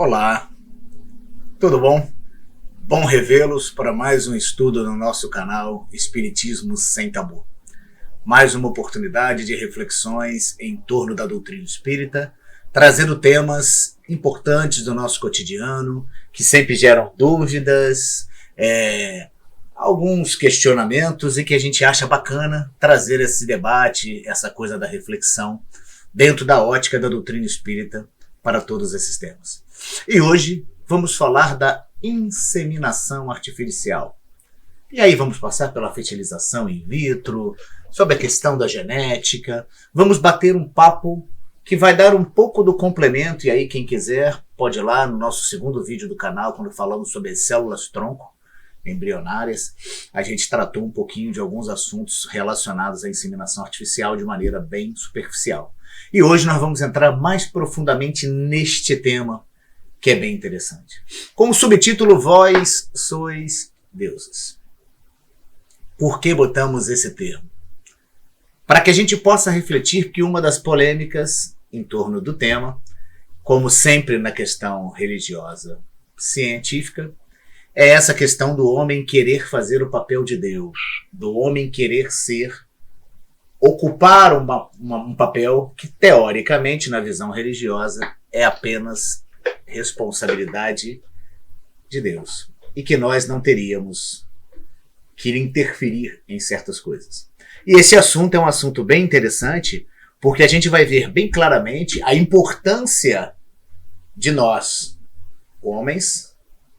Olá, tudo bom? Bom revê-los para mais um estudo no nosso canal Espiritismo Sem Tabu. Mais uma oportunidade de reflexões em torno da doutrina espírita, trazendo temas importantes do nosso cotidiano, que sempre geram dúvidas, alguns questionamentos e que a gente acha bacana trazer esse debate, essa coisa da reflexão, dentro da ótica da doutrina espírita para todos esses temas. E hoje vamos falar da inseminação artificial. E aí vamos passar pela fertilização in vitro, sobre a questão da genética, vamos bater um papo que vai dar um pouco do complemento, e aí quem quiser pode ir lá no nosso segundo vídeo do canal, quando falamos sobre as células-tronco embrionárias, a gente tratou um pouquinho de alguns assuntos relacionados à inseminação artificial de maneira bem superficial. E hoje nós vamos entrar mais profundamente neste tema, que é bem interessante. Com o subtítulo Vós sois deuses. Por que botamos esse termo? Para que a gente possa refletir que uma das polêmicas em torno do tema, como sempre na questão religiosa científica, é essa questão do homem querer fazer o papel de Deus, do homem querer ocupar um papel que, teoricamente, na visão religiosa, é apenas responsabilidade de Deus. E que nós não teríamos que interferir em certas coisas. E esse assunto é um assunto bem interessante, porque a gente vai ver bem claramente a importância de nós, homens,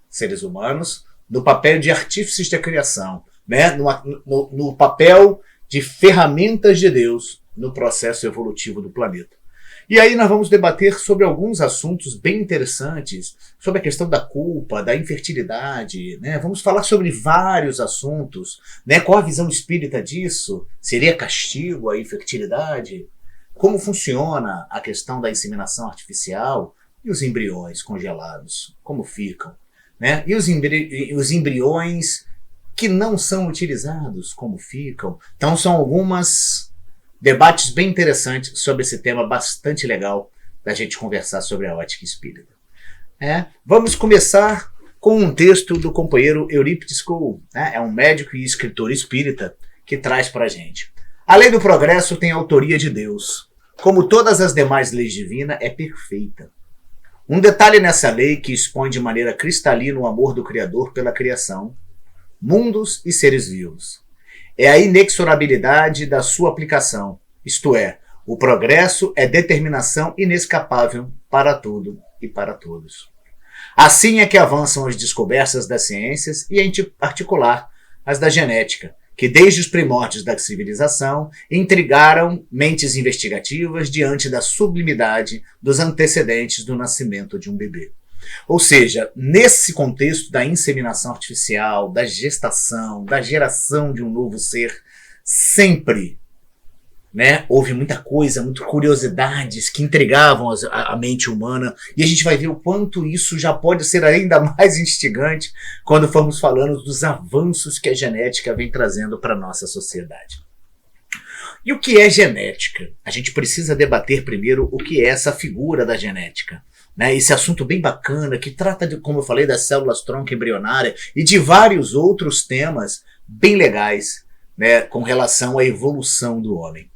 seres humanos, no papel de artífices da criação, né? no papel de ferramentas de Deus no processo evolutivo do planeta. E aí nós vamos debater sobre alguns assuntos bem interessantes, sobre a questão da culpa, da infertilidade, né? Vamos falar sobre vários assuntos, né? Qual a visão espírita disso? Seria castigo a infertilidade? Como funciona a questão da inseminação artificial? E os embriões congelados, como ficam? Né? E os embriões que não são utilizados, como ficam? Então são algumas debates bem interessantes sobre esse tema, bastante legal da gente conversar sobre a ótica espírita. Vamos começar com um texto do companheiro Eurípides Couto, né? É um médico e escritor espírita que traz para a gente. A lei do progresso tem autoria de Deus. Como todas as demais leis divinas, é perfeita. Um detalhe nessa lei que expõe de maneira cristalina o amor do Criador pela criação, mundos e seres vivos. É a inexorabilidade da sua aplicação, isto é, o progresso é determinação inescapável para tudo e para todos. Assim é que avançam as descobertas das ciências e, em particular, as da genética, que desde os primórdios da civilização intrigaram mentes investigativas diante da sublimidade dos antecedentes do nascimento de um bebê. Ou seja, nesse contexto da inseminação artificial, da gestação, da geração de um novo ser, sempre, né, houve muita coisa, muitas curiosidades que intrigavam a mente humana, e a gente vai ver o quanto isso já pode ser ainda mais instigante quando formos falando dos avanços que a genética vem trazendo para a nossa sociedade. E o que é genética? A gente precisa debater primeiro o que é essa figura da genética. Né, esse assunto bem bacana, que trata, como eu falei, das células-tronco embrionária e de vários outros temas bem legais, né, com relação à evolução do homem.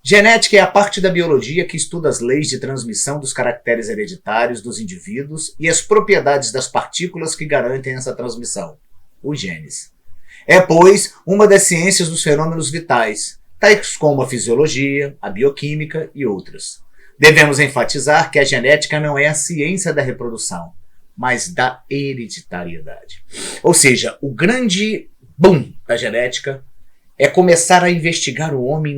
Genética é a parte da biologia que estuda as leis de transmissão dos caracteres hereditários dos indivíduos e as propriedades das partículas que garantem essa transmissão, os genes. É, pois, uma das ciências dos fenômenos vitais, tais como a fisiologia, a bioquímica e outras. Devemos enfatizar que a genética não é a ciência da reprodução, mas da hereditariedade. Ou seja, o grande boom da genética é começar a investigar o homem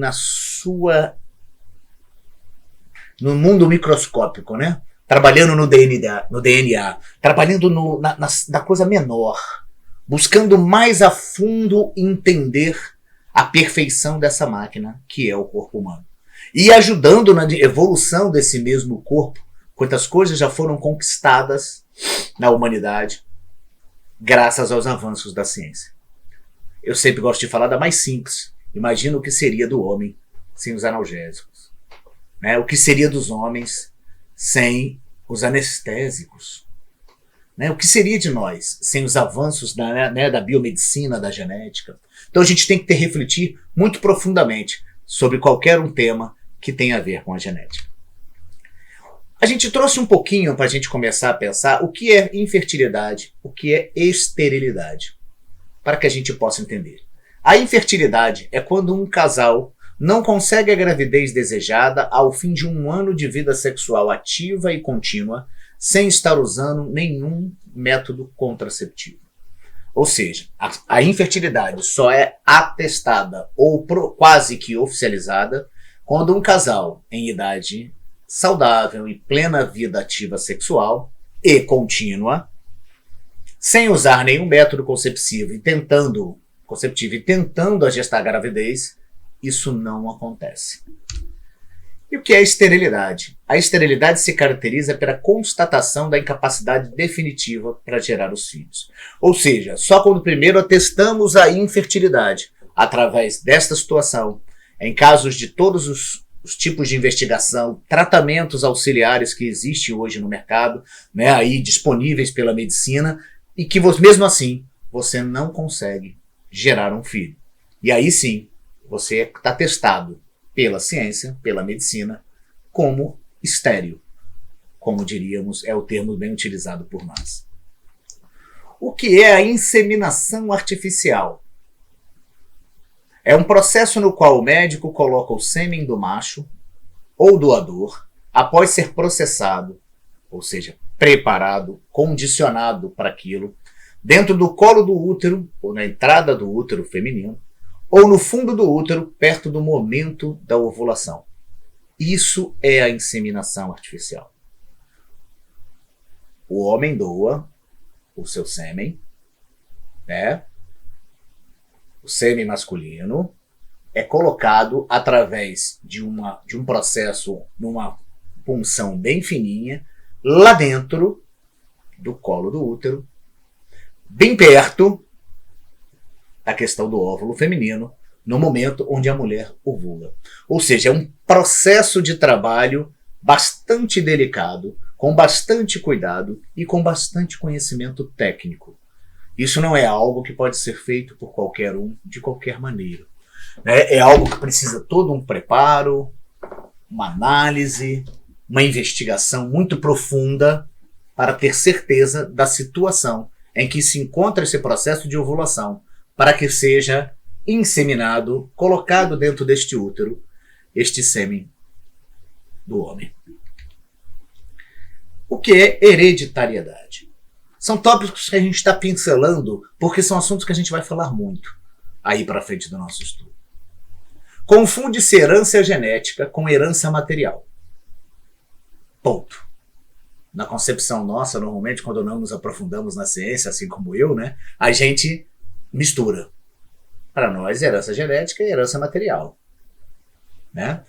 no mundo microscópico, né? Trabalhando no DNA, trabalhando na coisa menor, buscando mais a fundo entender a perfeição dessa máquina que é o corpo humano. E ajudando na evolução desse mesmo corpo, quantas coisas já foram conquistadas na humanidade, graças aos avanços da ciência. Eu sempre gosto de falar da mais simples. Imagina o que seria do homem sem os analgésicos. Né? O que seria dos homens sem os anestésicos. Né? O que seria de nós sem os avanços da biomedicina, da genética? Então a gente tem que refletir muito profundamente sobre qualquer um tema que tenha a ver com a genética. A gente trouxe um pouquinho para a gente começar a pensar o que é infertilidade, o que é esterilidade, para que a gente possa entender. A infertilidade é quando um casal não consegue a gravidez desejada ao fim de um ano de vida sexual ativa e contínua, sem estar usando nenhum método contraceptivo. Ou seja, a infertilidade só é atestada ou quase que oficializada quando um casal em idade saudável e plena vida ativa sexual e contínua, sem usar nenhum método conceptivo e tentando a gestar a gravidez, isso não acontece. E o que é esterilidade? A esterilidade se caracteriza pela constatação da incapacidade definitiva para gerar os filhos. Ou seja, só quando primeiro atestamos a infertilidade, através desta situação, em casos de todos os tipos de investigação, tratamentos auxiliares que existem hoje no mercado, né, aí disponíveis pela medicina, e que mesmo assim você não consegue gerar um filho. E aí sim, você está testado pela ciência, pela medicina, como estéril. Como diríamos, é o termo bem utilizado por nós. O que é a inseminação artificial? É um processo no qual o médico coloca o sêmen do macho ou doador após ser processado, ou seja, preparado, condicionado para aquilo, dentro do colo do útero ou na entrada do útero feminino, ou no fundo do útero, perto do momento da ovulação. Isso é a inseminação artificial. O homem doa o seu sêmen, né? O sêmen masculino é colocado através de um processo, numa punção bem fininha, lá dentro do colo do útero, bem perto da questão do óvulo feminino, no momento onde a mulher ovula. Ou seja, é um processo de trabalho bastante delicado, com bastante cuidado e com bastante conhecimento técnico. Isso não é algo que pode ser feito por qualquer um, de qualquer maneira. É algo que precisa todo um preparo, uma análise, uma investigação muito profunda para ter certeza da situação em que se encontra esse processo de ovulação, para que seja inseminado, colocado dentro deste útero, este sêmen do homem. O que é hereditariedade? São tópicos que a gente está pincelando porque são assuntos que a gente vai falar muito aí para frente do nosso estudo. Confunde-se herança genética com herança material. Ponto. Na concepção nossa, normalmente, quando não nos aprofundamos na ciência, assim como eu, né, a gente mistura. Para nós, herança genética e herança material. Né?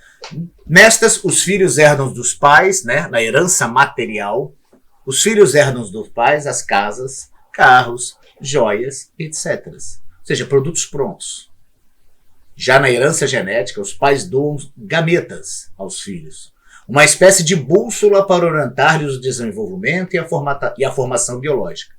Nestas, os filhos herdam dos pais, né, na herança material. Os filhos herdam dos pais as casas, carros, joias, etc. Ou seja, produtos prontos. Já na herança genética, os pais doam gametas aos filhos. Uma espécie de bússola para orientar-lhes o desenvolvimento e a formação biológica.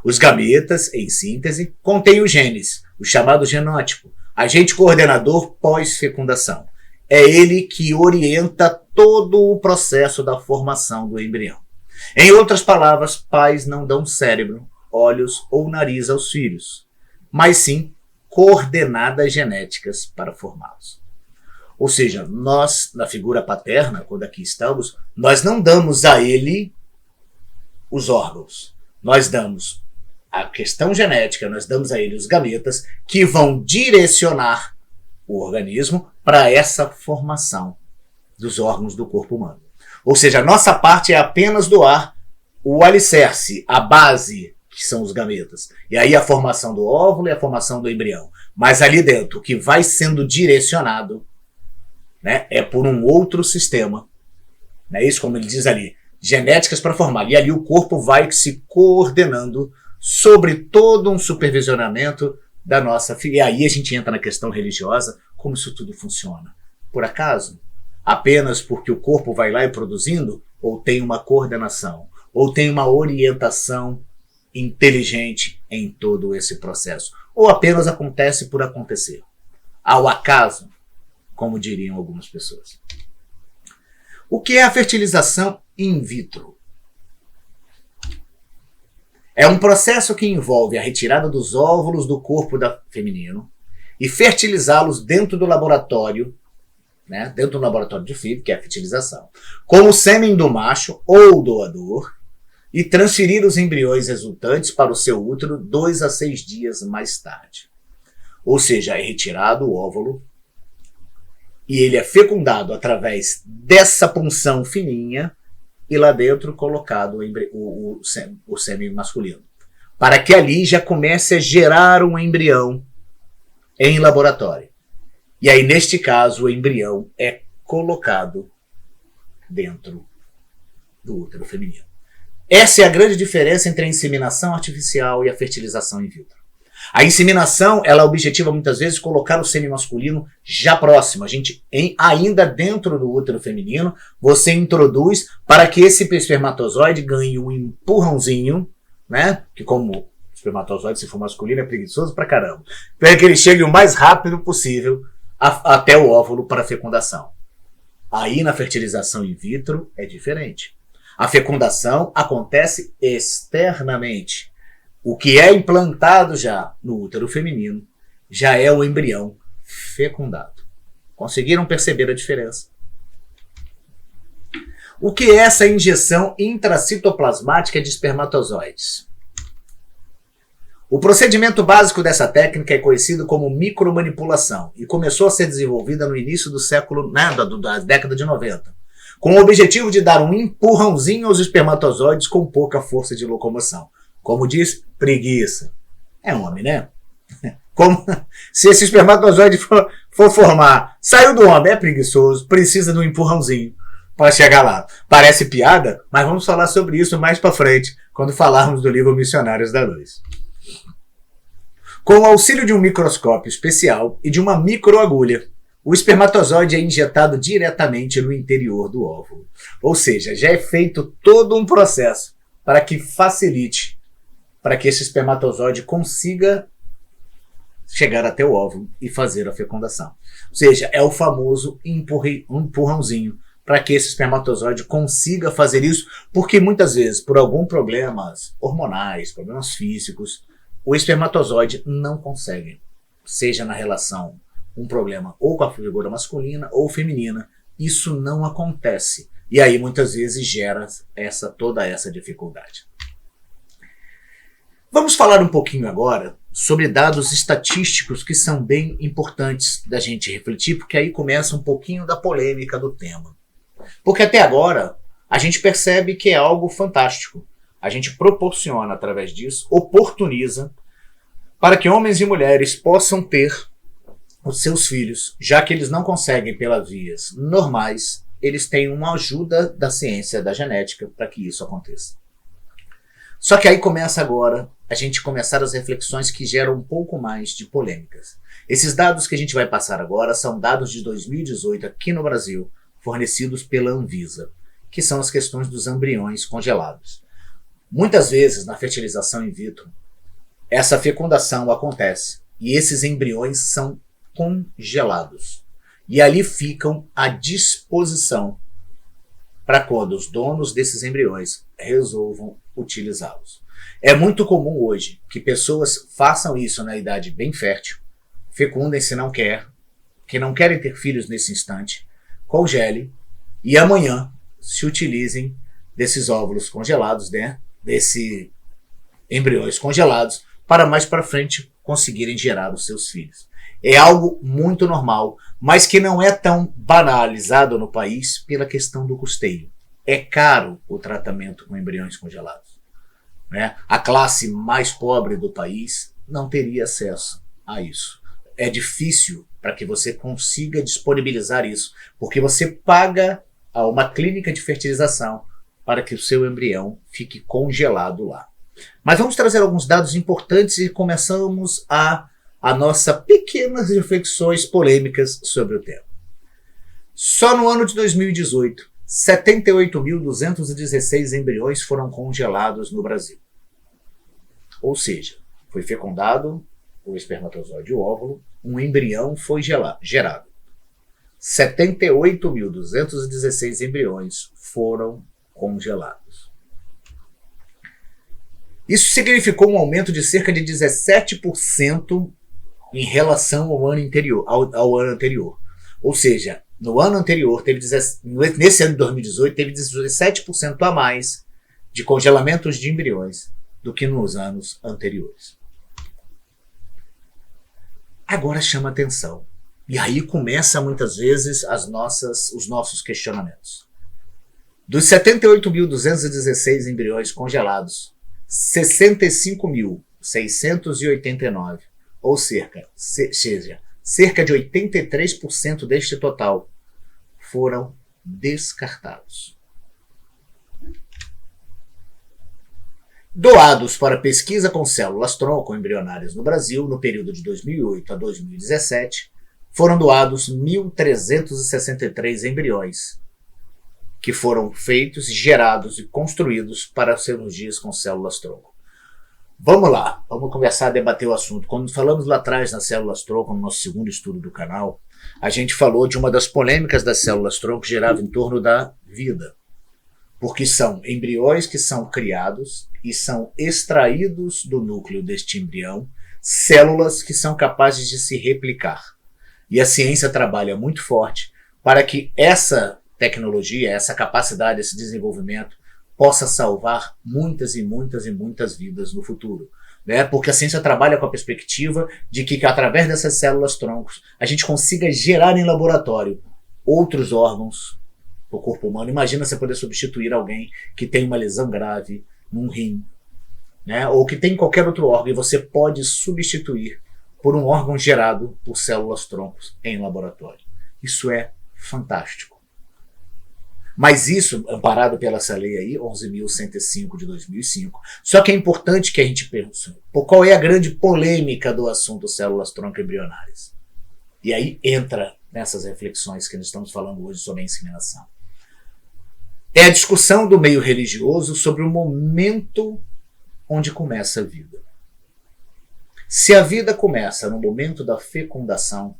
Os gametas, em síntese, contêm os genes, o chamado genótipo, agente coordenador pós-fecundação. É ele que orienta todo o processo da formação do embrião. Em outras palavras, pais não dão cérebro, olhos ou nariz aos filhos, mas sim coordenadas genéticas para formá-los. Ou seja, nós, na figura paterna, quando aqui estamos, nós não damos a ele os órgãos. Nós damos a questão genética, nós damos a ele os gametas que vão direcionar o organismo para essa formação dos órgãos do corpo humano. Ou seja, a nossa parte é apenas doar o alicerce, a base, que são os gametas. E aí a formação do óvulo e a formação do embrião. Mas ali dentro, o que vai sendo direcionado, né, é por um outro sistema. Não é isso, como ele diz ali, genéticas para formar. E ali o corpo vai se coordenando sobre todo um supervisionamento da nossa... E aí a gente entra na questão religiosa, como isso tudo funciona. Por acaso? Apenas porque o corpo vai lá e produzindo? ou tem uma coordenação, ou tem uma orientação inteligente em todo esse processo, ou apenas acontece por acontecer, ao acaso, como diriam algumas pessoas. O que é a fertilização in vitro? É um processo que envolve a retirada dos óvulos do corpo feminino e fertilizá-los dentro do laboratório, dentro do laboratório de FIV, que é a fertilização, com o sêmen do macho ou doador, e transferir os embriões resultantes para o seu útero 2 a 6 dias mais tarde. Ou seja, é retirado o óvulo e ele é fecundado através dessa punção fininha e lá dentro colocado o sêmen masculino, para que ali já comece a gerar um embrião em laboratório. E aí, neste caso, o embrião é colocado dentro do útero feminino. Essa é a grande diferença entre a inseminação artificial e a fertilização in vitro. A inseminação, ela objetiva muitas vezes colocar o sêmen masculino já próximo. Ainda dentro do útero feminino, você introduz para que esse espermatozoide ganhe um empurrãozinho, que como o espermatozoide, se for masculino, é preguiçoso pra caramba, para que ele chegue o mais rápido possível até o óvulo para a fecundação. Aí na fertilização in vitro é diferente. A fecundação acontece externamente. O que é implantado já no útero feminino já é o embrião fecundado. Conseguiram perceber a diferença? O que é essa injeção intracitoplasmática de espermatozoides? O procedimento básico dessa técnica é conhecido como micromanipulação e começou a ser desenvolvida no início do século, da década de 90, com o objetivo de dar um empurrãozinho aos espermatozoides com pouca força de locomoção. Como diz, preguiça. É homem, né? Se esse espermatozoide for formar, saiu do homem, é preguiçoso, precisa de um empurrãozinho para chegar lá. Parece piada, mas vamos falar sobre isso mais para frente, quando falarmos do livro Missionários da Luz. Com o auxílio de um microscópio especial e de uma microagulha, o espermatozoide é injetado diretamente no interior do óvulo. Ou seja, já é feito todo um processo para que facilite, para que esse espermatozoide consiga chegar até o óvulo e fazer a fecundação. Ou seja, é o famoso empurrãozinho para que esse espermatozoide consiga fazer isso, porque muitas vezes, por alguns problemas hormonais, problemas físicos, o espermatozoide não consegue, seja na relação um problema ou com a figura masculina ou feminina, isso não acontece. E aí muitas vezes gera toda essa dificuldade. Vamos falar um pouquinho agora sobre dados estatísticos que são bem importantes da gente refletir, porque aí começa um pouquinho da polêmica do tema. Porque até agora a gente percebe que é algo fantástico. A gente proporciona através disso, oportuniza para que homens e mulheres possam ter os seus filhos, já que eles não conseguem pelas vias normais, eles têm uma ajuda da ciência, da genética, para que isso aconteça. Só que aí começa agora a gente começar as reflexões que geram um pouco mais de polêmicas. Esses dados que a gente vai passar agora são dados de 2018 aqui no Brasil, fornecidos pela Anvisa, que são as questões dos embriões congelados. Muitas vezes, na fertilização in vitro, essa fecundação acontece e esses embriões são congelados. E ali ficam à disposição para quando os donos desses embriões resolvam utilizá-los. É muito comum hoje que pessoas façam isso na idade bem fértil, fecundem se não quer, que não querem ter filhos nesse instante, congelem e amanhã se utilizem desses óvulos congelados, desses embriões congelados, para mais para frente conseguirem gerar os seus filhos. É algo muito normal, mas que não é tão banalizado no país pela questão do custeio. É caro o tratamento com embriões congelados. A classe mais pobre do país não teria acesso a isso. É difícil para que você consiga disponibilizar isso, porque você paga a uma clínica de fertilização para que o seu embrião fique congelado lá. Mas vamos trazer alguns dados importantes e começamos a nossas pequenas reflexões polêmicas sobre o tema. Só no ano de 2018, 78.216 embriões foram congelados no Brasil. Ou seja, foi fecundado o espermatozoide e o óvulo, um embrião foi gerado. 78.216 embriões foram congelados. Isso significou um aumento de cerca de 17% em relação ao ano anterior. Ou seja, no ano anterior, nesse ano de 2018, teve 17% a mais de congelamentos de embriões do que nos anos anteriores. Agora chama atenção. E aí começa muitas vezes os nossos questionamentos. Dos 78.216 embriões congelados, 65.689, ou cerca de 83% deste total, foram descartados. Doados para pesquisa com células-tronco embrionárias no Brasil, no período de 2008 a 2017, foram doados 1.363 embriões, que foram feitos, gerados e construídos para cirurgias com células-tronco. Vamos lá, vamos começar a debater o assunto. Quando falamos lá atrás nas células-tronco, no nosso segundo estudo do canal, a gente falou de uma das polêmicas das células-tronco que girava em torno da vida. Porque são embriões que são criados e são extraídos do núcleo deste embrião células que são capazes de se replicar. E a ciência trabalha muito forte para que essa tecnologia, essa capacidade, esse desenvolvimento possa salvar muitas e muitas e muitas vidas no futuro. Né? Porque a ciência trabalha com a perspectiva de que através dessas células-troncos a gente consiga gerar em laboratório outros órgãos do corpo humano. Imagina você poder substituir alguém que tem uma lesão grave num rim, né? Ou que tem qualquer outro órgão, e você pode substituir por um órgão gerado por células-troncos em laboratório. Isso é fantástico. Mas isso, amparado pela essa lei aí, 11.105 de 2005, só que é importante que a gente pense, qual é a grande polêmica do assunto células-tronco embrionárias? E aí entra nessas reflexões que nós estamos falando hoje sobre a inseminação. É a discussão do meio religioso sobre o momento onde começa a vida. Se a vida começa no momento da fecundação,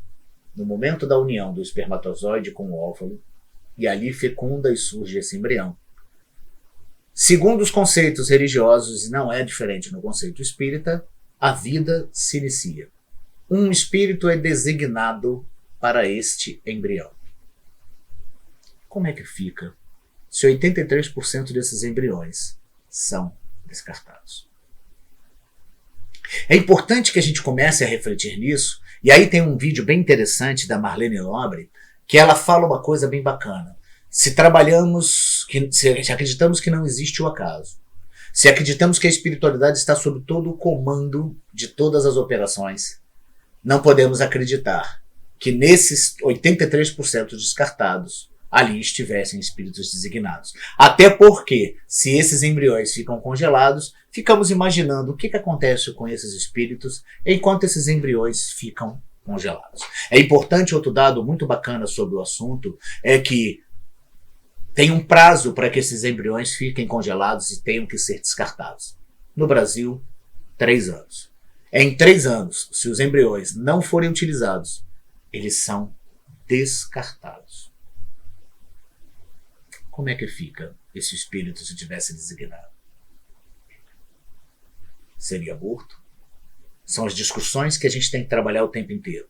no momento da união do espermatozoide com o óvulo, e ali fecunda e surge esse embrião. Segundo os conceitos religiosos, e não é diferente no conceito espírita, a vida se inicia. Um espírito é designado para este embrião. Como é que fica se 83% desses embriões são descartados? É importante que a gente comece a refletir nisso, e aí tem um vídeo bem interessante da Marlene Nobre, que ela fala uma coisa bem bacana. Se acreditamos que não existe o acaso, se acreditamos que a espiritualidade está sob todo o comando de todas as operações, não podemos acreditar que nesses 83% descartados, ali estivessem espíritos designados. Até porque, se esses embriões ficam congelados, ficamos imaginando o que acontece com esses espíritos enquanto esses embriões ficam congelados. É importante, outro dado muito bacana sobre o assunto, é que tem um prazo para que esses embriões fiquem congelados e tenham que ser descartados. No Brasil, 3 anos. Em 3 anos, se os embriões não forem utilizados, eles são descartados. Como é que fica esse espírito se tivesse designado? Seria aborto? São as discussões que a gente tem que trabalhar o tempo inteiro.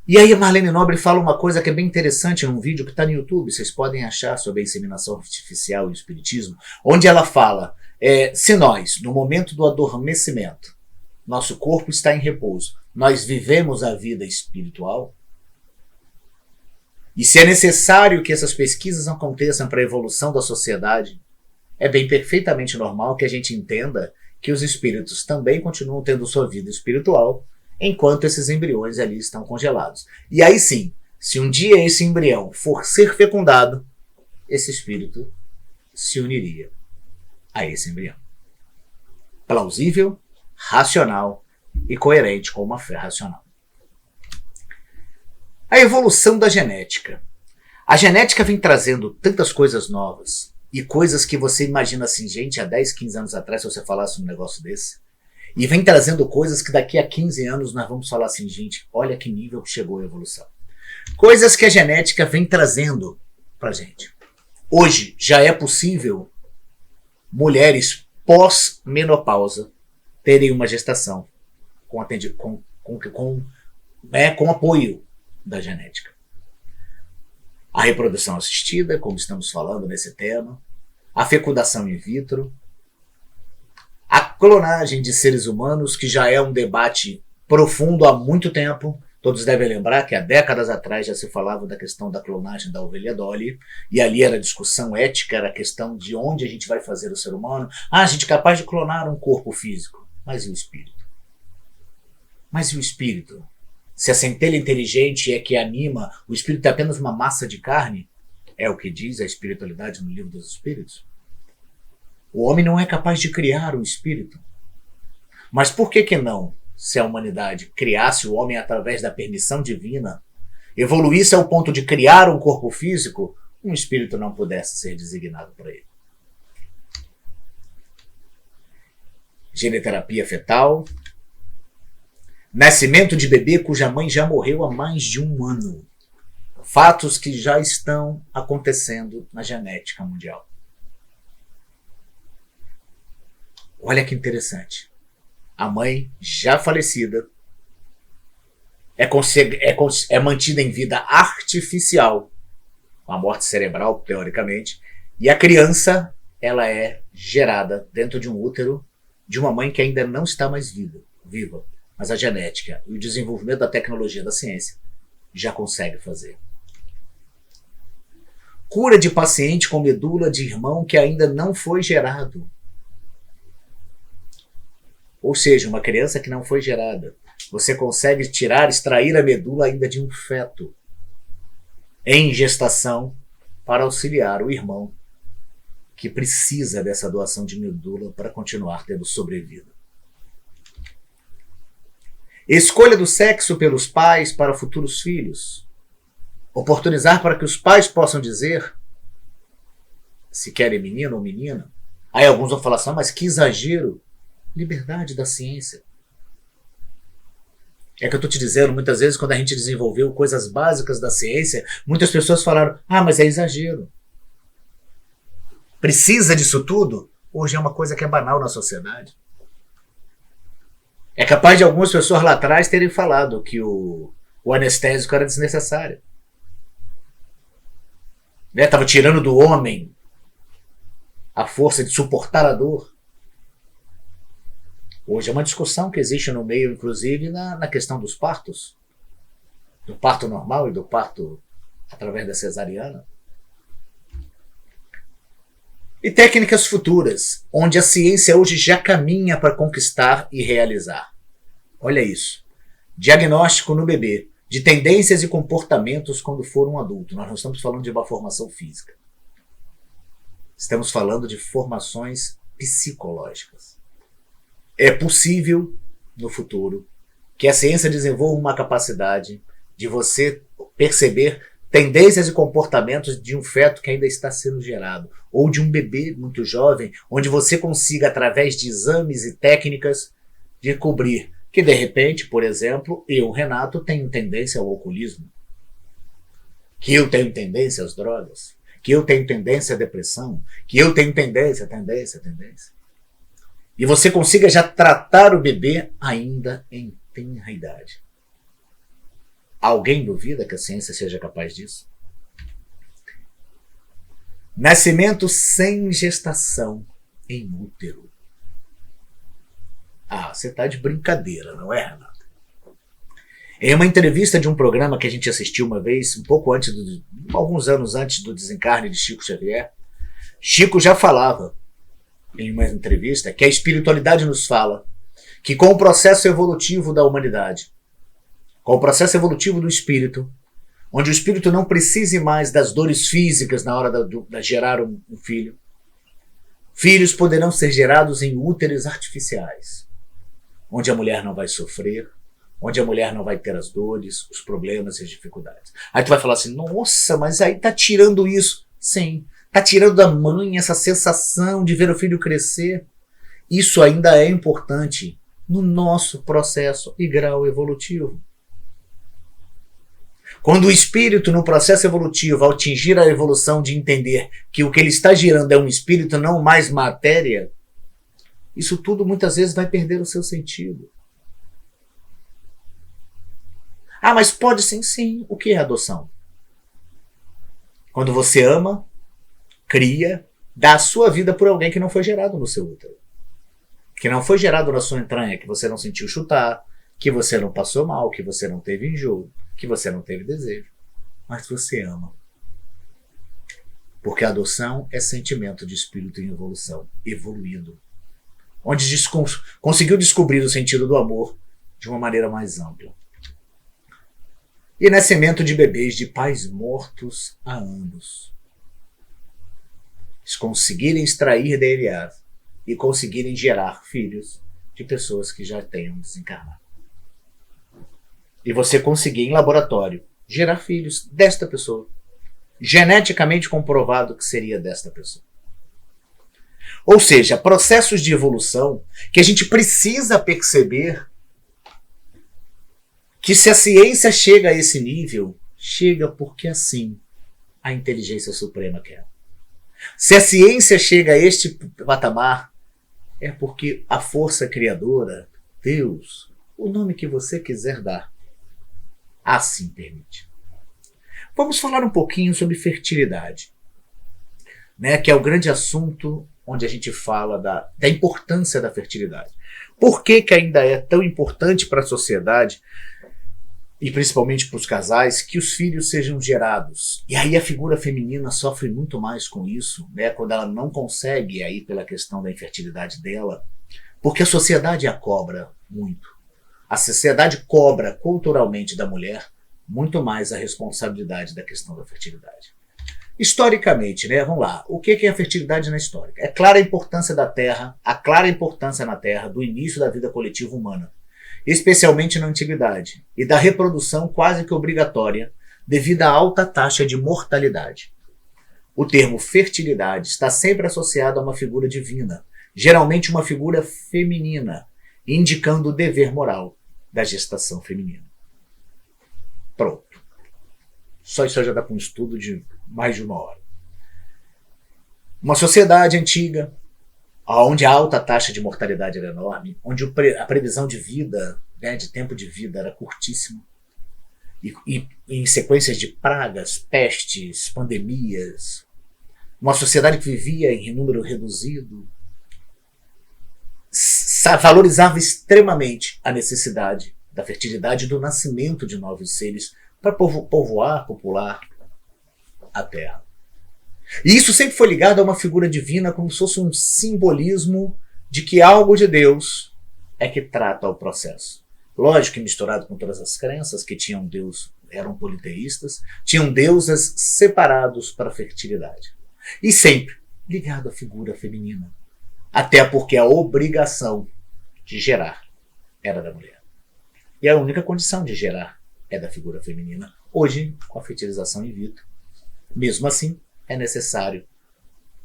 E aí a Marlene Nobre fala uma coisa que é bem interessante num vídeo que está no YouTube, vocês podem achar sobre a inseminação artificial e o espiritismo, onde ela fala, se nós, no momento do adormecimento, nosso corpo está em repouso, nós vivemos a vida espiritual, e se é necessário que essas pesquisas aconteçam para a evolução da sociedade, é bem perfeitamente normal que a gente entenda que os espíritos também continuam tendo sua vida espiritual, enquanto esses embriões ali estão congelados. E aí sim, se um dia esse embrião for ser fecundado, esse espírito se uniria a esse embrião. Plausível, racional e coerente com uma fé racional. A evolução da genética. A genética vem trazendo tantas coisas novas e coisas que você imagina assim, gente, há 10, 15 anos atrás, se você falasse um negócio desse, e vem trazendo coisas que daqui a 15 anos nós vamos falar assim, gente, olha que nível que chegou a evolução. Coisas que a genética vem trazendo pra gente. Hoje já é possível mulheres pós-menopausa terem uma gestação com apoio da genética. A reprodução assistida, como estamos falando nesse tema, a fecundação in vitro, a clonagem de seres humanos, que já é um debate profundo há muito tempo. Todos devem lembrar que há décadas atrás já se falava da questão da clonagem da ovelha Dolly, e ali era discussão ética, era a questão de onde a gente vai fazer o ser humano. A gente é capaz de clonar um corpo físico, mas e o espírito? Mas e o espírito? Se a centelha inteligente é que anima, o espírito é apenas uma massa de carne? É o que diz a espiritualidade no Livro dos Espíritos. O homem não é capaz de criar um espírito. Mas por que não? Se a humanidade criasse o homem através da permissão divina, evoluísse ao ponto de criar um corpo físico, um espírito não pudesse ser designado para ele. Geneterapia fetal. Nascimento de bebê cuja mãe já morreu há mais de 1 ano. Fatos que já estão acontecendo na genética mundial. Olha que interessante. A mãe já falecida é mantida em vida artificial, com a morte cerebral, teoricamente, e a criança ela é gerada dentro de um útero de uma mãe que ainda não está mais viva. Mas a genética e o desenvolvimento da tecnologia da ciência já consegue fazer. Cura de paciente com medula de irmão que ainda não foi gerado. Ou seja, uma criança que não foi gerada. Você consegue extrair a medula ainda de um feto em gestação para auxiliar o irmão que precisa dessa doação de medula para continuar tendo sobrevida. Escolha do sexo pelos pais para futuros filhos. Oportunizar para que os pais possam dizer se querem menino ou menina. Aí alguns vão falar assim, mas que exagero. Liberdade da ciência. É que eu estou te dizendo, muitas vezes quando a gente desenvolveu coisas básicas da ciência, muitas pessoas falaram, mas é exagero. Precisa disso tudo? Hoje é uma coisa que é banal na sociedade. É capaz de algumas pessoas lá atrás terem falado que o anestésico era desnecessário. Estava tirando do homem a força de suportar a dor. Hoje é uma discussão que existe no meio, inclusive, na questão dos partos. Do parto normal e do parto através da cesariana. E técnicas futuras, onde a ciência hoje já caminha para conquistar e realizar. Olha isso. Diagnóstico no bebê de tendências e comportamentos quando for um adulto. Nós não estamos falando de uma formação física. Estamos falando de formações psicológicas. É possível, no futuro, que a ciência desenvolva uma capacidade de você perceber tendências e comportamentos de um feto que ainda está sendo gerado, ou de um bebê muito jovem, onde você consiga, através de exames e técnicas, descobrir que, de repente, por exemplo, eu, Renato, tenho tendência ao alcoolismo, que eu tenho tendência às drogas, que eu tenho tendência à depressão, que eu tenho tendência. E você consiga já tratar o bebê ainda em tenra idade. Alguém duvida que a ciência seja capaz disso? Nascimento sem gestação em útero. Você está de brincadeira, não é, Renato? Em uma entrevista de um programa que a gente assistiu uma vez, alguns anos antes do desencarne de Chico Xavier, Chico já falava em uma entrevista que a espiritualidade nos fala que com o processo evolutivo da humanidade, com o processo evolutivo do espírito, onde o espírito não precise mais das dores físicas na hora de gerar um filho, filhos poderão ser gerados em úteros artificiais, onde a mulher não vai sofrer, onde a mulher não vai ter as dores, os problemas e as dificuldades. Aí tu vai falar assim, nossa, mas aí tá tirando isso. Sim, tá tirando da mãe essa sensação de ver o filho crescer. Isso ainda é importante no nosso processo e grau evolutivo. Quando o espírito, no processo evolutivo, ao atingir a evolução de entender que o que ele está girando é um espírito, não mais matéria, isso tudo muitas vezes vai perder o seu sentido. Ah, mas pode sim, sim. O que é adoção? Quando você ama, cria, dá a sua vida por alguém que não foi gerado no seu útero. Que não foi gerado na sua entranha, que você não sentiu chutar, que você não passou mal, que você não teve enjoo, que você não teve desejo. Mas você ama. Porque a adoção é sentimento de espírito em evolução, evoluído. Onde conseguiu descobrir o sentido do amor de uma maneira mais ampla. E nascimento de bebês de pais mortos há anos. Eles conseguirem extrair DNA e conseguirem gerar filhos de pessoas que já tenham desencarnado. E você conseguir em laboratório gerar filhos desta pessoa, geneticamente comprovado que seria desta pessoa. Ou seja, processos de evolução que a gente precisa perceber que se a ciência chega a esse nível, chega porque assim a inteligência suprema quer. Se a ciência chega a este patamar, é porque a força criadora, Deus, o nome que você quiser dar, assim permite. Vamos falar um pouquinho sobre fertilidade, né, que é o grande assunto onde a gente fala da importância da fertilidade. Por que ainda é tão importante para a sociedade, e principalmente para os casais, que os filhos sejam gerados? E aí a figura feminina sofre muito mais com isso, né, quando ela não consegue, aí pela questão da infertilidade dela, porque a sociedade a cobra muito. A sociedade cobra culturalmente da mulher muito mais a responsabilidade da questão da fertilidade. Historicamente, né, vamos lá, o que é a fertilidade na história? É clara a importância da terra, a clara importância na terra do início da vida coletiva humana, especialmente na antiguidade, e da reprodução quase que obrigatória devido à alta taxa de mortalidade. O termo fertilidade está sempre associado a uma figura divina, geralmente uma figura feminina, indicando o dever moral da gestação feminina. Pronto. Só isso já dá para um estudo de mais de 1 hora. Uma sociedade antiga, onde a alta taxa de mortalidade era enorme, onde a previsão de vida, né, de tempo de vida era curtíssima, e em sequências de pragas, pestes, pandemias, uma sociedade que vivia em número reduzido, valorizava extremamente a necessidade da fertilidade e do nascimento de novos seres para povoar, popular a Terra. E isso sempre foi ligado a uma figura divina, como se fosse um simbolismo de que algo de Deus é que trata o processo. Lógico que misturado com todas as crenças que tinham Deus, eram politeístas, tinham deuses separados para a fertilidade. E sempre ligado à figura feminina. Até porque a obrigação de gerar era da mulher. E a única condição de gerar é da figura feminina. Hoje, com a fertilização in vitro, mesmo assim, é necessário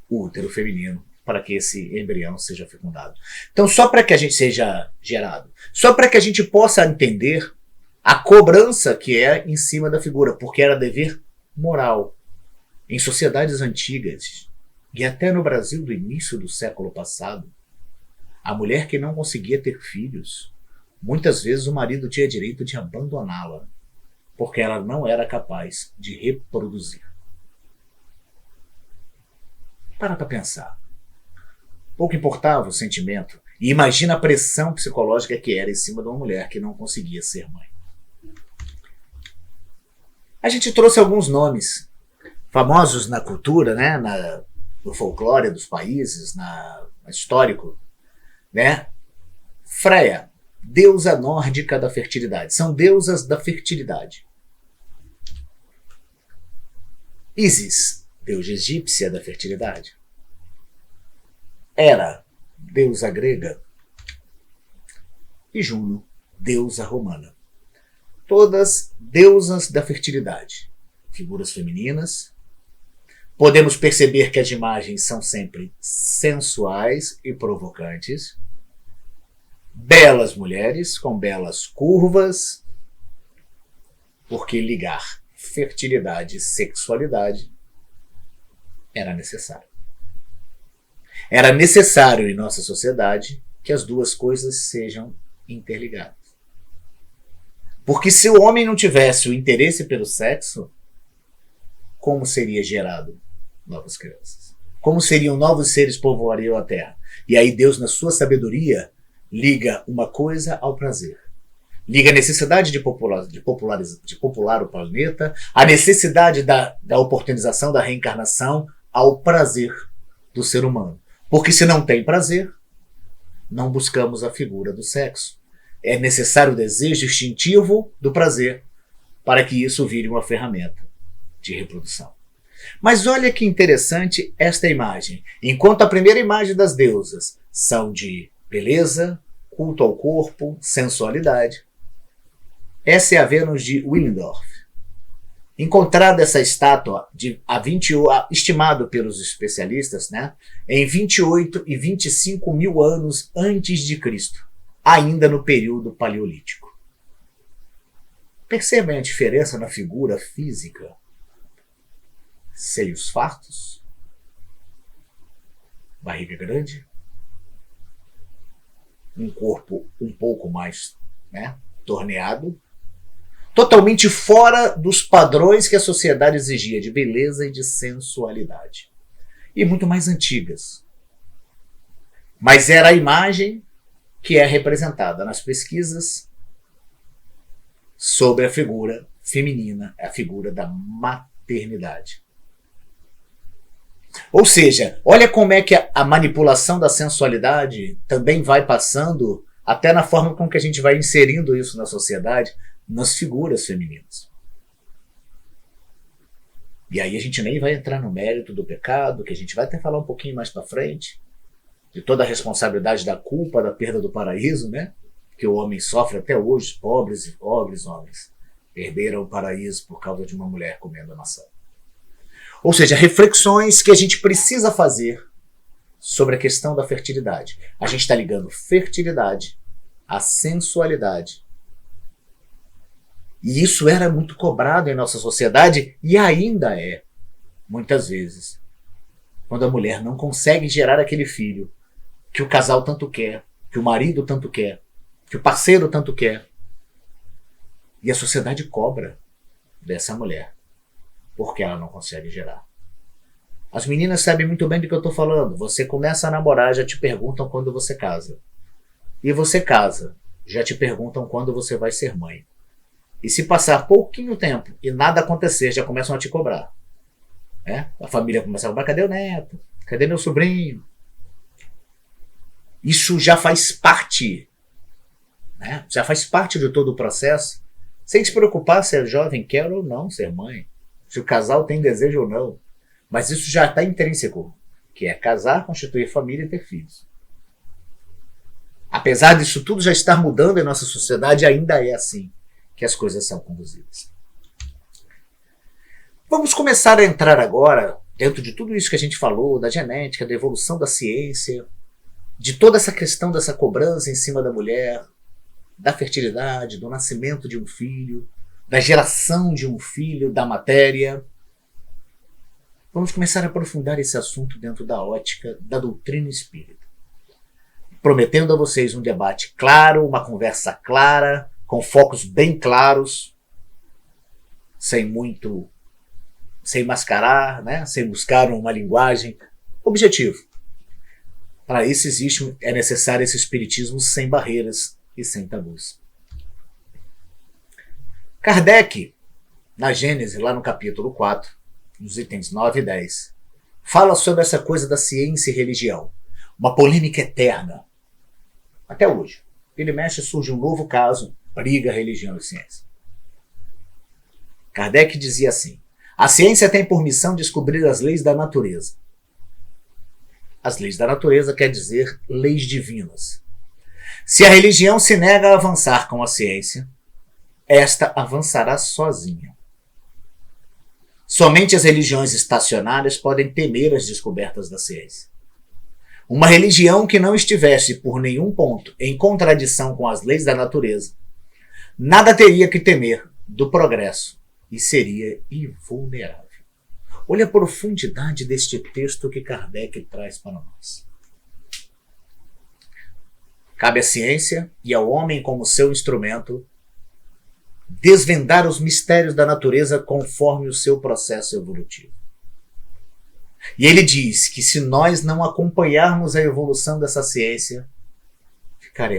o útero feminino para que esse embrião seja fecundado. Então, só para que a gente seja gerado, só para que a gente possa entender a cobrança que é em cima da figura, porque era dever moral. Em sociedades antigas, e até no Brasil do início do século passado, a mulher que não conseguia ter filhos, muitas vezes o marido tinha direito de abandoná-la, porque ela não era capaz de reproduzir. Para pensar. Pouco importava o sentimento, e imagina a pressão psicológica que era em cima de uma mulher que não conseguia ser mãe. A gente trouxe alguns nomes famosos na cultura, né, no folclore dos países, no histórico, né? Freia, deusa nórdica da fertilidade. São deusas da fertilidade. Ísis, deusa egípcia da fertilidade. Hera, deusa grega. E Juno, deusa romana todas deusas da fertilidade, figuras femininas. Podemos perceber que as imagens são sempre sensuais e provocantes. Belas mulheres com belas curvas, porque ligar fertilidade e sexualidade era necessário. Era necessário em nossa sociedade que as duas coisas sejam interligadas. Porque se o homem não tivesse o interesse pelo sexo, como seria gerado novas crianças? Como seriam novos seres povoariam a Terra? E aí Deus, na sua sabedoria, liga uma coisa ao prazer. Liga a necessidade de popular o planeta, a necessidade da oportunização da reencarnação ao prazer do ser humano. Porque se não tem prazer, não buscamos a figura do sexo. É necessário o desejo instintivo do prazer para que isso vire uma ferramenta de reprodução. Mas olha que interessante esta imagem. Enquanto a primeira imagem das deusas são de beleza, culto ao corpo, sensualidade, essa é a Vênus de Willendorf. Encontrada essa estátua estimado pelos especialistas, né, em 28 e 25 mil anos antes de Cristo, ainda no período paleolítico. Percebem a diferença na figura física? Seios fartos, barriga grande, um corpo um pouco mais, né, torneado, totalmente fora dos padrões que a sociedade exigia de beleza e de sensualidade. E muito mais antigas. Mas era a imagem que é representada nas pesquisas sobre a figura feminina, a figura da maternidade. Ou seja, olha como é que a manipulação da sensualidade também vai passando até na forma com que a gente vai inserindo isso na sociedade, nas figuras femininas. E aí a gente nem vai entrar no mérito do pecado, que a gente vai até falar um pouquinho mais para frente, de toda a responsabilidade da culpa, da perda do paraíso, né? Que o homem sofre até hoje, pobres homens perderam o paraíso por causa de uma mulher comendo a maçã. Ou seja, reflexões que a gente precisa fazer sobre a questão da fertilidade. A gente está ligando fertilidade à sensualidade. E isso era muito cobrado em nossa sociedade e ainda é, muitas vezes, quando a mulher não consegue gerar aquele filho que o casal tanto quer, que o marido tanto quer, que o parceiro tanto quer. E a sociedade cobra dessa mulher, porque ela não consegue gerar. As meninas sabem muito bem do que eu estou falando. Você começa a namorar, já te perguntam quando você casa. E você casa, já te perguntam quando você vai ser mãe. E se passar pouquinho tempo e nada acontecer, já começam a te cobrar. A família começa a cobrar, cadê o neto? Cadê meu sobrinho? Isso já faz parte, né? Já faz parte de todo o processo, sem se preocupar se a jovem quer ou não ser mãe, se o casal tem desejo ou não. Mas isso já está intrínseco, que é casar, constituir família e ter filhos. Apesar disso tudo já estar mudando em nossa sociedade, ainda é assim que as coisas são conduzidas. Vamos começar a entrar agora, dentro de tudo isso que a gente falou, da genética, da evolução da ciência, de toda essa questão dessa cobrança em cima da mulher, da fertilidade, do nascimento de um filho, da geração de um filho, da matéria. Vamos começar a aprofundar esse assunto dentro da ótica da doutrina espírita. Prometendo a vocês um debate claro, uma conversa clara, com focos bem claros, sem mascarar, né? Sem buscar uma linguagem objetivo. Para isso é necessário esse espiritismo sem barreiras e sem tabus. Kardec, na Gênese, lá no capítulo 4, nos itens 9 e 10, fala sobre essa coisa da ciência e religião. Uma polêmica eterna. Até hoje. Ele mexe, surge um novo caso, briga religião e ciência. Kardec dizia assim: a ciência tem por missão descobrir as leis da natureza. As leis da natureza quer dizer leis divinas. Se a religião se nega a avançar com a ciência, esta avançará sozinha. Somente as religiões estacionárias podem temer as descobertas da ciência. Uma religião que não estivesse por nenhum ponto em contradição com as leis da natureza, nada teria que temer do progresso e seria invulnerável. Olha a profundidade deste texto que Kardec traz para nós. Cabe à ciência e ao homem como seu instrumento desvendar os mistérios da natureza conforme o seu processo evolutivo. E ele diz que se nós não acompanharmos a evolução dessa ciência,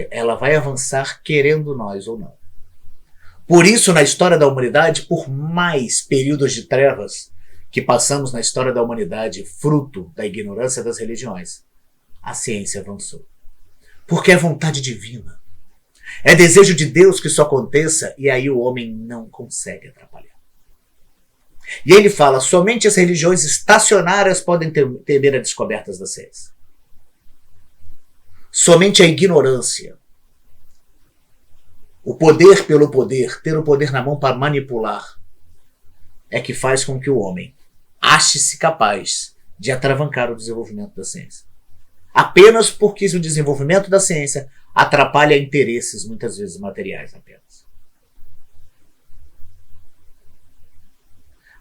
ela vai avançar querendo nós ou não. Por isso, na história da humanidade, por mais períodos de trevas que passamos na história da humanidade, fruto da ignorância das religiões, a ciência avançou. Porque é vontade divina. É desejo de Deus que isso aconteça e aí o homem não consegue atrapalhar. E ele fala, somente as religiões estacionárias podem temer as descobertas da ciência. Somente a ignorância, o poder pelo poder, ter o poder na mão para manipular, é que faz com que o homem ache-se capaz de atravancar o desenvolvimento da ciência. Apenas porque o desenvolvimento da ciência atrapalha interesses, muitas vezes materiais apenas.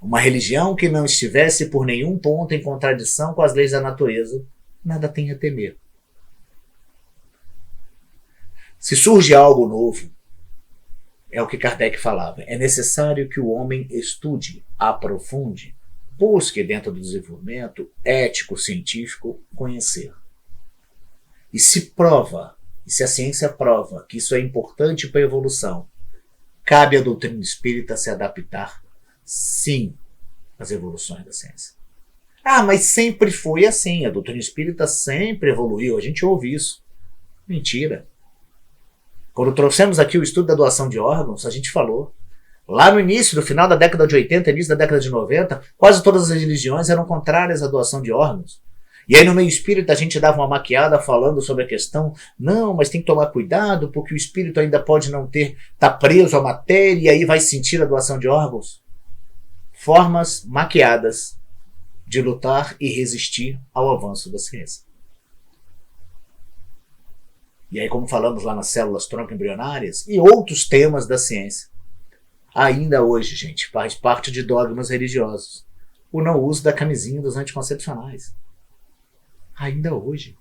Uma religião que não estivesse por nenhum ponto em contradição com as leis da natureza, nada tem a temer. Se surge algo novo, é o que Kardec falava, é necessário que o homem estude, aprofunde, busque dentro do desenvolvimento ético, científico, conhecer. E se a ciência prova que isso é importante para a evolução, cabe à doutrina espírita se adaptar, sim, às evoluções da ciência. Ah, mas sempre foi assim, a doutrina espírita sempre evoluiu, a gente ouve isso. Mentira. Quando trouxemos aqui o estudo da doação de órgãos, a gente falou. Lá no início, no final da década de 80, início da década de 90, quase todas as religiões eram contrárias à doação de órgãos. E aí no meio espírita a gente dava uma maquiada falando sobre a questão, não, mas tem que tomar cuidado porque o espírito ainda pode não tá preso à matéria e aí vai sentir a doação de órgãos. Formas maquiadas de lutar e resistir ao avanço da ciência. E aí, como falamos lá nas células tronco-embrionárias e outros temas da ciência, ainda hoje, gente, faz parte de dogmas religiosos o não uso da camisinha dos anticoncepcionais. Ainda hoje.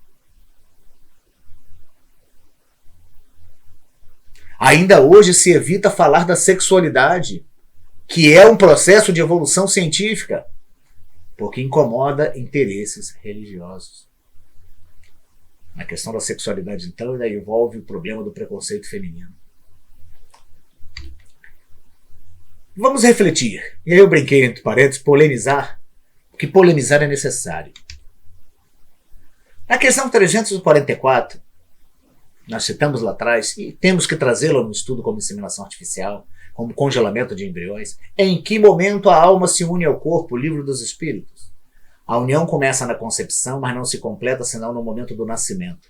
Ainda hoje se evita falar da sexualidade, que é um processo de evolução científica, porque incomoda interesses religiosos. Na questão da sexualidade, então, ainda envolve o problema do preconceito feminino. Vamos refletir. E aí eu brinquei, entre parênteses, polemizar, porque polemizar é necessário. Na questão 344, nós citamos lá atrás, e temos que trazê-la no estudo como inseminação artificial, como congelamento de embriões, em que momento a alma se une ao corpo, o livro dos espíritos. A união começa na concepção, mas não se completa senão no momento do nascimento.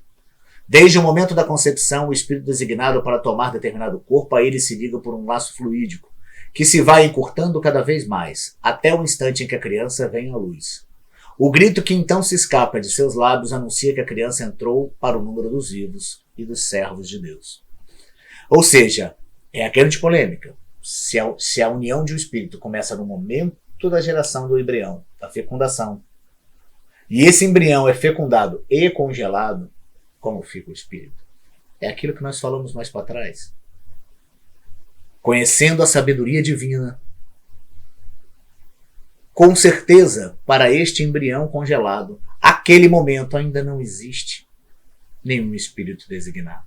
Desde o momento da concepção, o espírito designado para tomar determinado corpo, a ele se liga por um laço fluídico, que se vai encurtando cada vez mais, até o instante em que a criança vem à luz. O grito que então se escapa de seus lábios anuncia que a criança entrou para o número dos vivos e dos servos de Deus. Ou seja, é a grande polêmica. Se a união de um espírito começa no momento da geração do embrião, da fecundação, e esse embrião é fecundado e congelado, como fica o espírito? É aquilo que nós falamos mais para trás. Conhecendo a sabedoria divina, com certeza, para este embrião congelado, aquele momento ainda não existe nenhum espírito designado.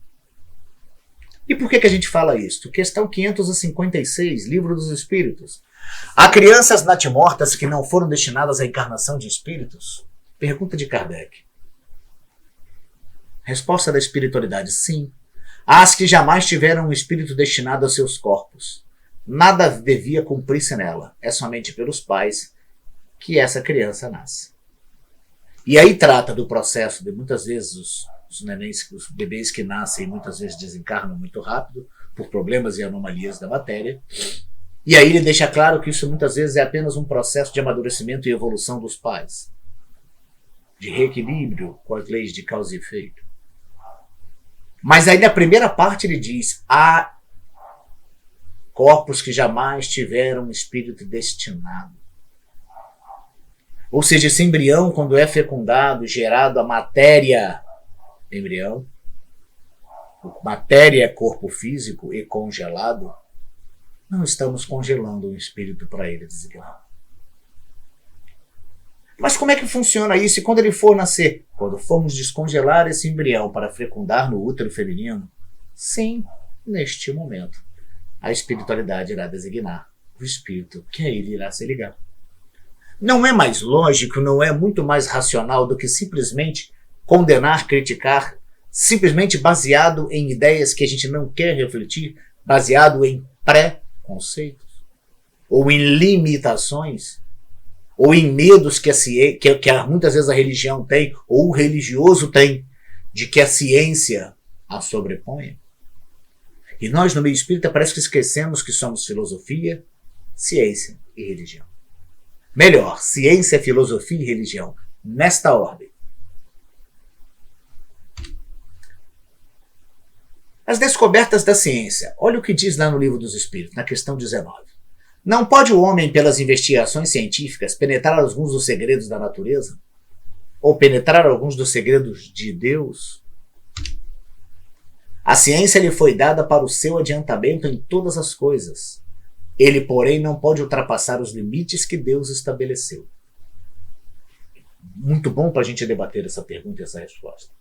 E por que a gente fala isso? Questão 556, Livro dos Espíritos. Há crianças natimortas que não foram destinadas à encarnação de espíritos? Pergunta de Kardec. Resposta da espiritualidade, sim. Há as que jamais tiveram um espírito destinado aos seus corpos. Nada devia cumprir-se nela. É somente pelos pais que essa criança nasce. E aí trata do processo de muitas vezes os nenéns, os bebês que nascem muitas vezes desencarnam muito rápido, por problemas e anomalias da matéria. E aí ele deixa claro que isso muitas vezes é apenas um processo de amadurecimento e evolução dos pais, de reequilíbrio com as leis de causa e efeito. Mas aí na primeira parte ele diz: há corpos que jamais tiveram um espírito destinado. Ou seja, esse embrião, quando é fecundado, gerado a matéria embrião, matéria é corpo físico e congelado, não estamos congelando um espírito para ele designar. Mas como é que funciona isso? E quando ele for nascer? Quando formos descongelar esse embrião para fecundar no útero feminino? Sim, neste momento, a espiritualidade irá designar o espírito que a ele irá se ligar. Não é mais lógico, não é muito mais racional do que simplesmente condenar, criticar, simplesmente baseado em ideias que a gente não quer refletir, baseado em pré-conceitos, ou em limitações, ou em medos que muitas vezes a religião tem, ou o religioso tem, de que a ciência a sobreponha. E nós, no meio espírita, parece que esquecemos que somos filosofia, ciência e religião. Melhor, ciência, filosofia e religião, nesta ordem. As descobertas da ciência. Olha o que diz lá no Livro dos Espíritos, na questão 19. Não pode o homem, pelas investigações científicas, penetrar alguns dos segredos da natureza? Ou penetrar alguns dos segredos de Deus? A ciência lhe foi dada para o seu adiantamento em todas as coisas. Ele, porém, não pode ultrapassar os limites que Deus estabeleceu. Muito bom para a gente debater essa pergunta e essa resposta.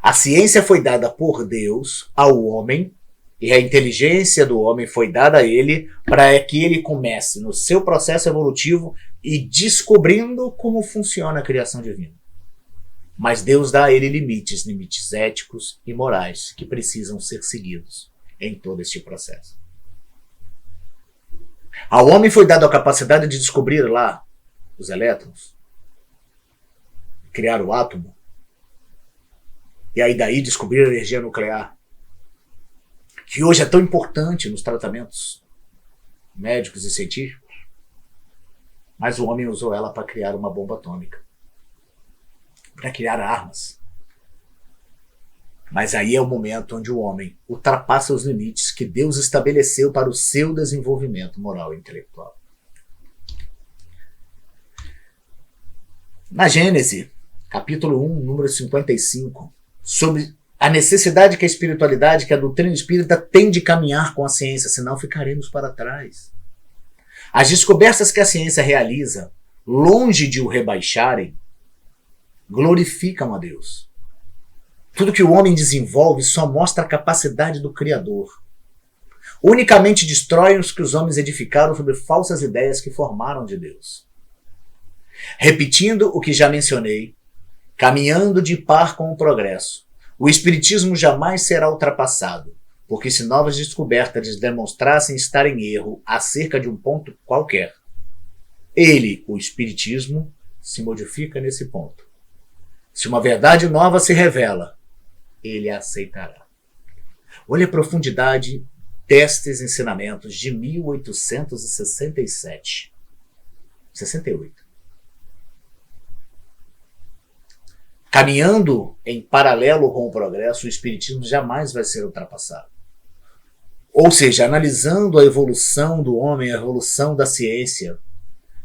A ciência foi dada por Deus ao homem, e a inteligência do homem foi dada a ele para que ele comece no seu processo evolutivo e descobrindo como funciona a criação divina. Mas Deus dá a ele limites éticos e morais que precisam ser seguidos em todo este processo. Ao homem foi dada a capacidade de descobrir lá os elétrons, criar o átomo, e aí daí descobrir a energia nuclear, que hoje é tão importante nos tratamentos médicos e científicos, mas o homem usou ela para criar uma bomba atômica, para criar armas. Mas aí é o momento onde o homem ultrapassa os limites que Deus estabeleceu para o seu desenvolvimento moral e intelectual. Na Gênesis, capítulo 1, número 55, sobre a necessidade que a espiritualidade, que a doutrina espírita tem de caminhar com a ciência, senão ficaremos para trás. As descobertas que a ciência realiza, longe de o rebaixarem, glorificam a Deus. Tudo que o homem desenvolve só mostra a capacidade do Criador. Unicamente destrói os que os homens edificaram sobre falsas ideias que formaram de Deus. Repetindo o que já mencionei, caminhando de par com o progresso, o Espiritismo jamais será ultrapassado, porque se novas descobertas demonstrassem estar em erro acerca de um ponto qualquer, ele, o Espiritismo, se modifica nesse ponto. Se uma verdade nova se revela, ele a aceitará. Olha a profundidade destes ensinamentos de 1867. 68. Caminhando em paralelo com o progresso, o Espiritismo jamais vai ser ultrapassado. Ou seja, analisando a evolução do homem, a evolução da ciência,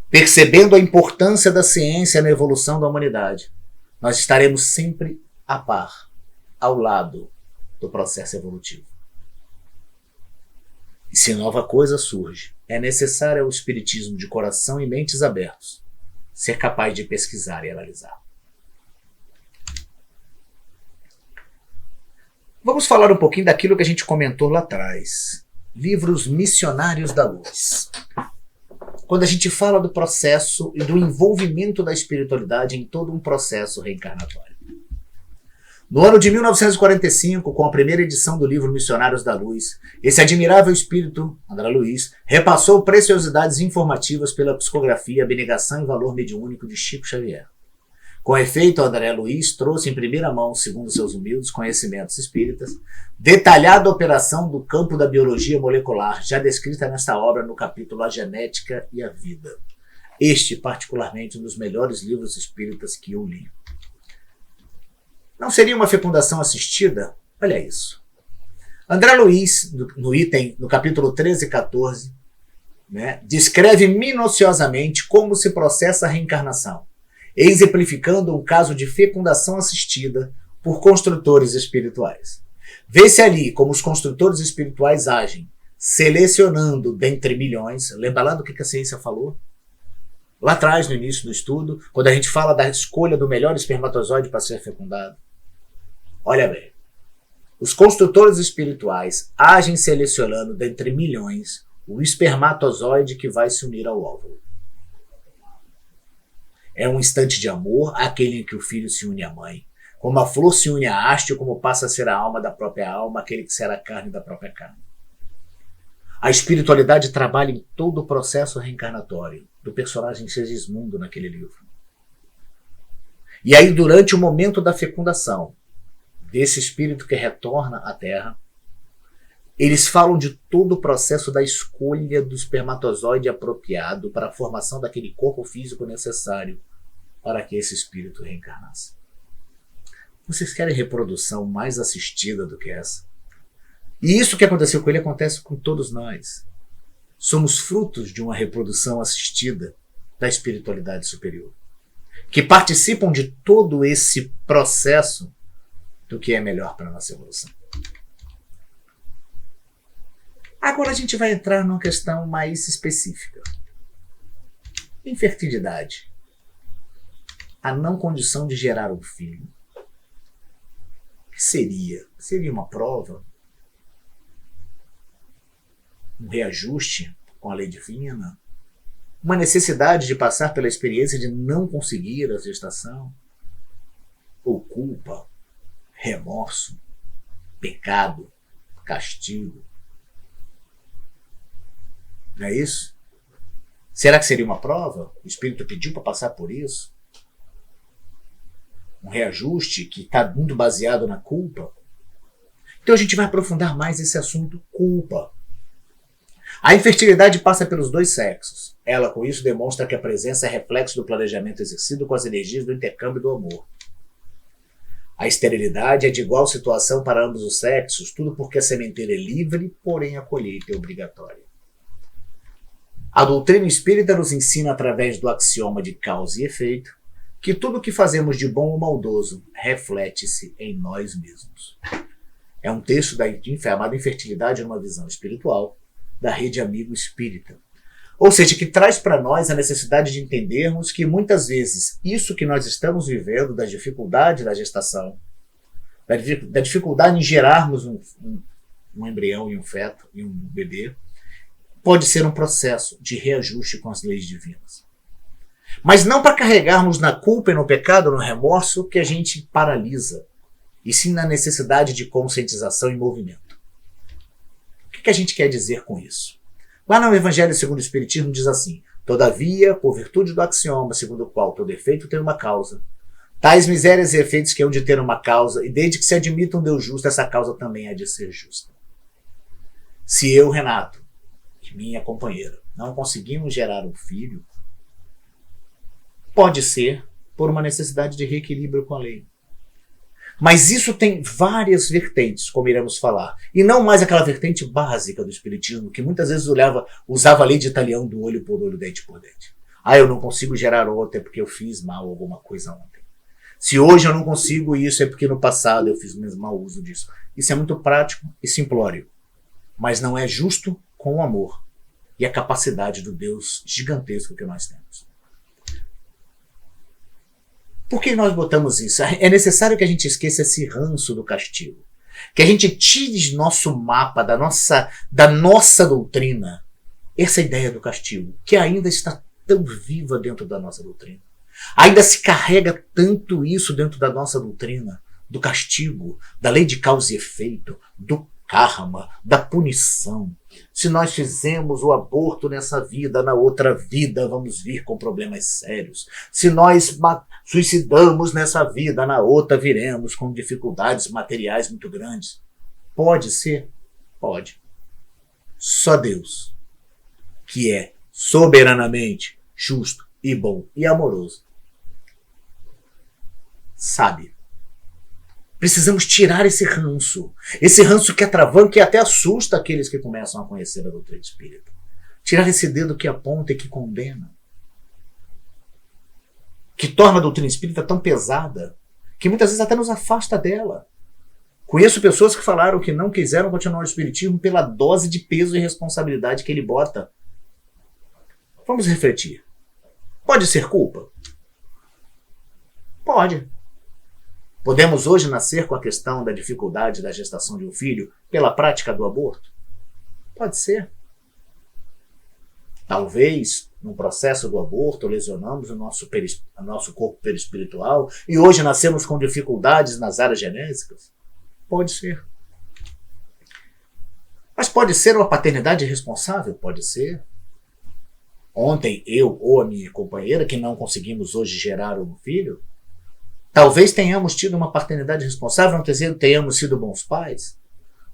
percebendo a importância da ciência na evolução da humanidade, nós estaremos sempre a par, ao lado do processo evolutivo. E se nova coisa surge, é necessário ao Espiritismo de coração e mentes abertos ser capaz de pesquisar e analisar. Vamos falar um pouquinho daquilo que a gente comentou lá atrás. Livros Missionários da Luz. Quando a gente fala do processo e do envolvimento da espiritualidade em todo um processo reencarnatório. No ano de 1945, com a primeira edição do livro Missionários da Luz, esse admirável espírito, André Luiz, repassou preciosidades informativas pela psicografia, abnegação e valor mediúnico de Chico Xavier. Com efeito, André Luiz trouxe em primeira mão, segundo seus humildes conhecimentos espíritas, detalhada operação do campo da biologia molecular, já descrita nesta obra no capítulo A Genética e a Vida. Este, particularmente, um dos melhores livros espíritas que eu li. Não seria uma fecundação assistida? Olha isso. André Luiz, no capítulo 13 e 14, descreve minuciosamente como se processa a reencarnação, exemplificando um caso de fecundação assistida por construtores espirituais. Vê-se ali como os construtores espirituais agem, selecionando dentre milhões. Lembra lá do que a ciência falou? Lá atrás, no início do estudo, quando a gente fala da escolha do melhor espermatozoide para ser fecundado. Olha bem, os construtores espirituais agem selecionando dentre milhões o espermatozoide que vai se unir ao óvulo. É um instante de amor, aquele em que o filho se une à mãe. Como a flor se une à haste, ou como passa a ser a alma da própria alma, aquele que será a carne da própria carne. A espiritualidade trabalha em todo o processo reencarnatório do personagem Segismundo naquele livro. E aí, durante o momento da fecundação, desse espírito que retorna à Terra, eles falam de todo o processo da escolha do espermatozoide apropriado para a formação daquele corpo físico necessário para que esse espírito reencarnasse. Vocês querem reprodução mais assistida do que essa? E isso que aconteceu com ele acontece com todos nós. Somos frutos de uma reprodução assistida da espiritualidade superior, que participam de todo esse processo do que é melhor para a nossa evolução. Agora a gente vai entrar numa questão mais específica. Infertilidade. A não condição de gerar um filho. O que seria? Seria uma prova? Um reajuste com a lei divina? Uma necessidade de passar pela experiência de não conseguir a gestação? Ou culpa, remorso, pecado, castigo? Não é isso? Será que seria uma prova? O Espírito pediu para passar por isso? Um reajuste que está muito baseado na culpa? Então a gente vai aprofundar mais esse assunto, culpa. A infertilidade passa pelos dois sexos. Ela, com isso, demonstra que a presença é reflexo do planejamento exercido com as energias do intercâmbio do amor. A esterilidade é de igual situação para ambos os sexos, tudo porque a sementeira é livre, porém a colheita é obrigatória. A doutrina espírita nos ensina, através do axioma de causa e efeito, que tudo o que fazemos de bom ou maldoso reflete-se em nós mesmos. É um texto chamado Infertilidade numa Visão Espiritual, da Rede Amigo Espírita. Ou seja, que traz para nós a necessidade de entendermos que muitas vezes isso que nós estamos vivendo, da dificuldade da gestação, da dificuldade em gerarmos um embrião e um feto e um bebê, pode ser um processo de reajuste com as leis divinas. Mas não para carregarmos na culpa e no pecado, no remorso, que a gente paralisa, e sim na necessidade de conscientização e movimento. O que a gente quer dizer com isso? Lá no Evangelho segundo o Espiritismo diz assim: todavia, por virtude do axioma segundo o qual todo efeito tem uma causa, tais misérias e efeitos que hão de ter uma causa, e desde que se admita um Deus justo, essa causa também há de ser justa. Se eu, Renato, e minha companheira, não conseguimos gerar um filho, pode ser por uma necessidade de reequilíbrio com a lei. Mas isso tem várias vertentes, como iremos falar. E não mais aquela vertente básica do Espiritismo, que muitas vezes usava a lei de Italião do olho por olho, dente por dente. Eu não consigo gerar outro, é porque eu fiz mal alguma coisa ontem. Se hoje eu não consigo isso, é porque no passado eu fiz o mau uso disso. Isso é muito prático e simplório. Mas não é justo com o amor e a capacidade do Deus gigantesco que nós temos. Por que nós botamos isso? É necessário que a gente esqueça esse ranço do castigo. Que a gente tire nosso mapa, da nossa doutrina, essa ideia do castigo, que ainda está tão viva dentro da nossa doutrina. Ainda se carrega tanto isso dentro da nossa doutrina, do castigo, da lei de causa e efeito, do karma, da punição. Se nós fizemos o aborto nessa vida, na outra vida vamos vir com problemas sérios. Se nós suicidamos nessa vida, na outra viremos com dificuldades materiais muito grandes. Pode ser? Pode. Só Deus, que é soberanamente justo e bom e amoroso, sabe. Precisamos tirar esse ranço que atravanca e até assusta aqueles que começam a conhecer a doutrina espírita. Tirar esse dedo que aponta e que condena, que torna a doutrina espírita tão pesada, que muitas vezes até nos afasta dela. Conheço pessoas que falaram que não quiseram continuar o espiritismo pela dose de peso e responsabilidade que ele bota. Vamos refletir. Pode ser culpa? Pode. Podemos hoje nascer com a questão da dificuldade da gestação de um filho pela prática do aborto? Pode ser. Talvez, no processo do aborto, lesionamos o nosso corpo perispiritual e hoje nascemos com dificuldades nas áreas genésicas? Pode ser. Mas pode ser uma paternidade irresponsável? Pode ser. Ontem, eu ou a minha companheira, que não conseguimos hoje gerar um filho, talvez tenhamos tido uma paternidade responsável, não tenhamos sido bons pais,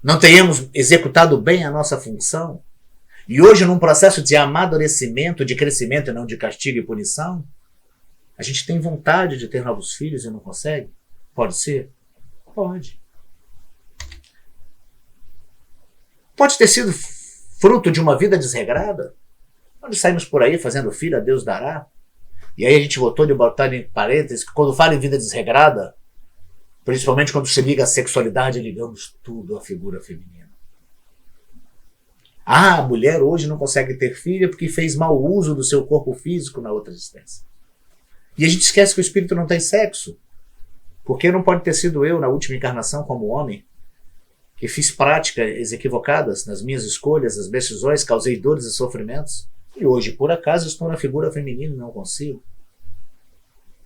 não tenhamos executado bem a nossa função, e hoje num processo de amadurecimento, de crescimento e não de castigo e punição, a gente tem vontade de ter novos filhos e não consegue? Pode ser? Pode. Pode ter sido fruto de uma vida desregrada, onde saímos por aí fazendo filho, a Deus dará. E aí a gente botou de botar em parênteses que quando fala em vida desregrada, principalmente quando se liga à sexualidade, ligamos tudo à figura feminina. A mulher hoje não consegue ter filha porque fez mau uso do seu corpo físico na outra existência. E a gente esquece que o espírito não tem sexo. Porque não pode ter sido eu, na última encarnação como homem, que fiz práticas equivocadas nas minhas escolhas, nas decisões, causei dores e sofrimentos. E hoje, por acaso, estou na figura feminina e não consigo.